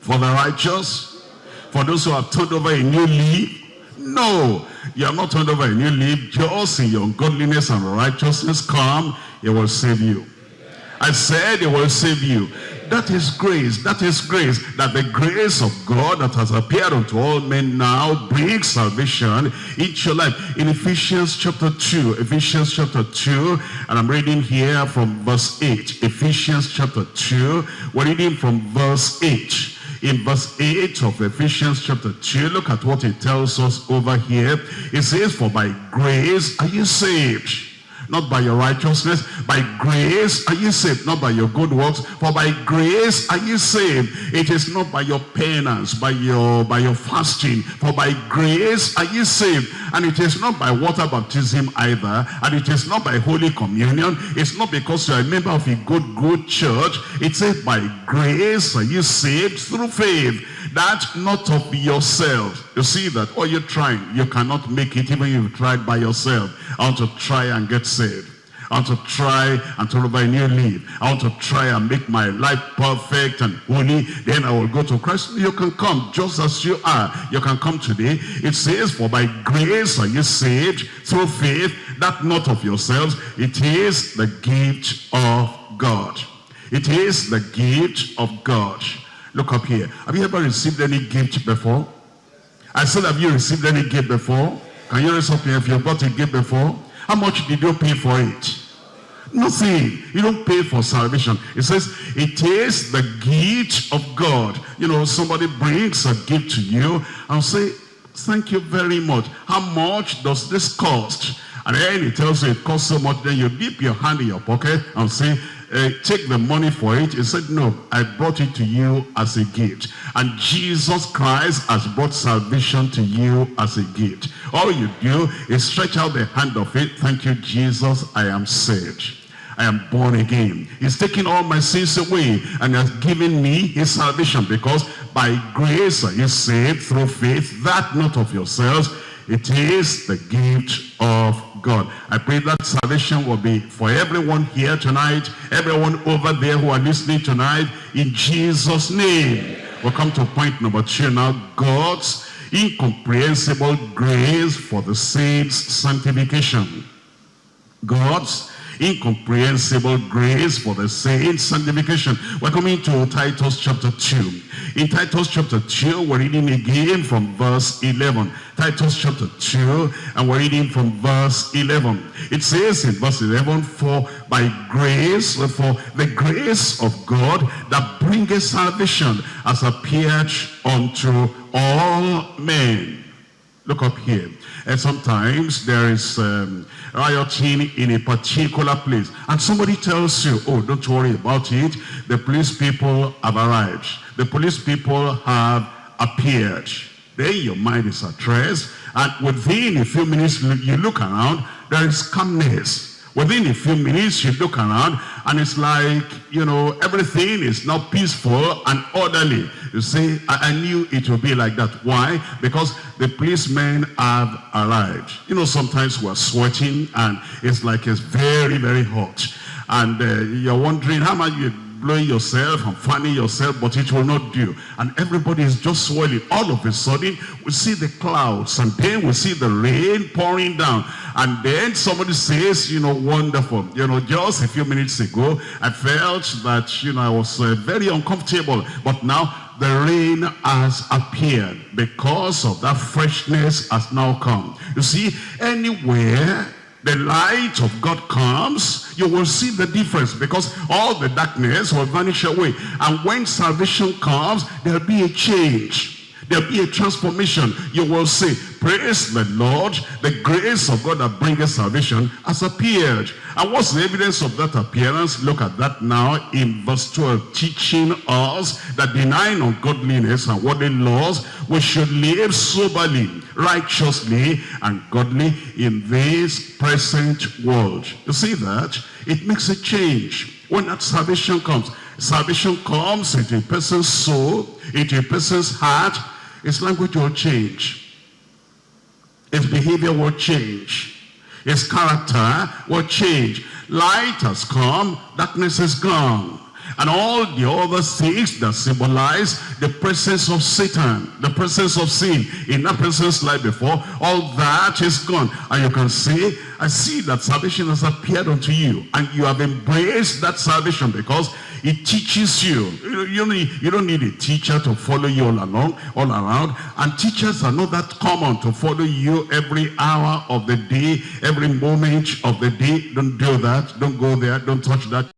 for the righteous, for those who have turned over a new leaf. No, you have not turned over a new leaf. Just in your godliness and righteousness, come, it will save you. I said it will save you. That is grace. That is grace. That the grace of God that has appeared unto all men now brings salvation into your life. In Ephesians chapter 2. Ephesians chapter 2. And I'm reading here from verse 8. Ephesians chapter 2. We're reading from verse 8. In verse 8 of Ephesians chapter 2, look at what it tells us over here. It says, for by grace are you saved. Not by your righteousness, by grace are you saved, not by your good works, for by grace are you saved. It is not by your penance, by your fasting, for by grace are you saved. And it is not by water baptism either, and it is not by Holy Communion. It's not because you are a member of a good church. It says by grace are you saved through faith. That not of yourself. You see that? Or you're trying. You cannot make it even if you tried by yourself. I want to try and get saved. I want to try and turn over a new leaf. I want to try and make my life perfect and holy. Then I will go to Christ. You can come just as you are. You can come today. It says, for by grace are you saved through faith, that not of yourselves. It is the gift of God. It is the gift of God. Look up here. Have you ever received any gift before? I said, have you received any gift before? Can you raise up here if you've got a gift before? How much did you pay for it? Nothing. You don't pay for salvation. It says, it is the gift of God. You know, somebody brings a gift to you and say, thank you very much. How much does this cost? And then he tells you it costs so much. Then you dip your hand in your pocket and say, take the money for it. He said, no, I brought it to you as a gift. And Jesus Christ has brought salvation to you as a gift. All you do is stretch out the hand of it. Thank you, Jesus, I am saved. I am born again. He's taken all my sins away and has given me his salvation, because by grace are you saved through faith, that not of yourselves. It is the gift of God. I pray that salvation will be for everyone here tonight, everyone over there who are listening tonight, in Jesus' name. We'll come to point number 2 now. God's incomprehensible grace for the saints' sanctification. God's incomprehensible grace for the saints' sanctification. We're coming to Titus chapter 2. In Titus chapter 2, we're reading again from verse 11. Titus chapter 2, and we're reading from verse 11. It says in verse 11, for by grace, for the grace of God that bringeth salvation has appeared unto all men. Look up here. And sometimes there is rioting in a particular place, and somebody tells you, oh, don't worry about it, the police people have arrived, the police people have appeared. Then your mind is at rest, and within a few minutes you look around, there is calmness. Within a few minutes you look around, and it's like, you know, everything is now peaceful and orderly. You say, I knew it would be like that. Why? Because the policemen have arrived. You know, sometimes we're sweating and it's like it's very, very hot. And you're wondering, how much you blowing yourself and fanning yourself, but it will not do. And everybody is just swelling. All of a sudden, we see the clouds, and then we see the rain pouring down. And then somebody says, you know, wonderful. You know, just a few minutes ago, I felt that, you know, I was very uncomfortable. But now the rain has appeared because of that freshness has now come. You see, anywhere the light of God comes, you will see the difference, because all the darkness will vanish away. And when salvation comes, there'll be a change. There'll be a transformation. You will say, praise the Lord, the grace of God that brings salvation has appeared. And what's the evidence of that appearance? Look at that now in verse 12, teaching us that denying ungodliness and worldly laws, we should live soberly, righteously, and godly in this present world. You see that? It makes a change when that salvation comes. Salvation comes into a person's soul, into a person's heart. His language will change. His behavior will change. His character will change. Light has come, darkness is gone. And all the other things that symbolize the presence of Satan, the presence of sin in that person's life before, all that is gone. And you can say, I see that salvation has appeared unto you. And you have embraced that salvation because it teaches you. You don't need a teacher to follow you all around. And teachers are not that common to follow you every hour of the day, every moment of the day. Don't do that. Don't go there. Don't touch that.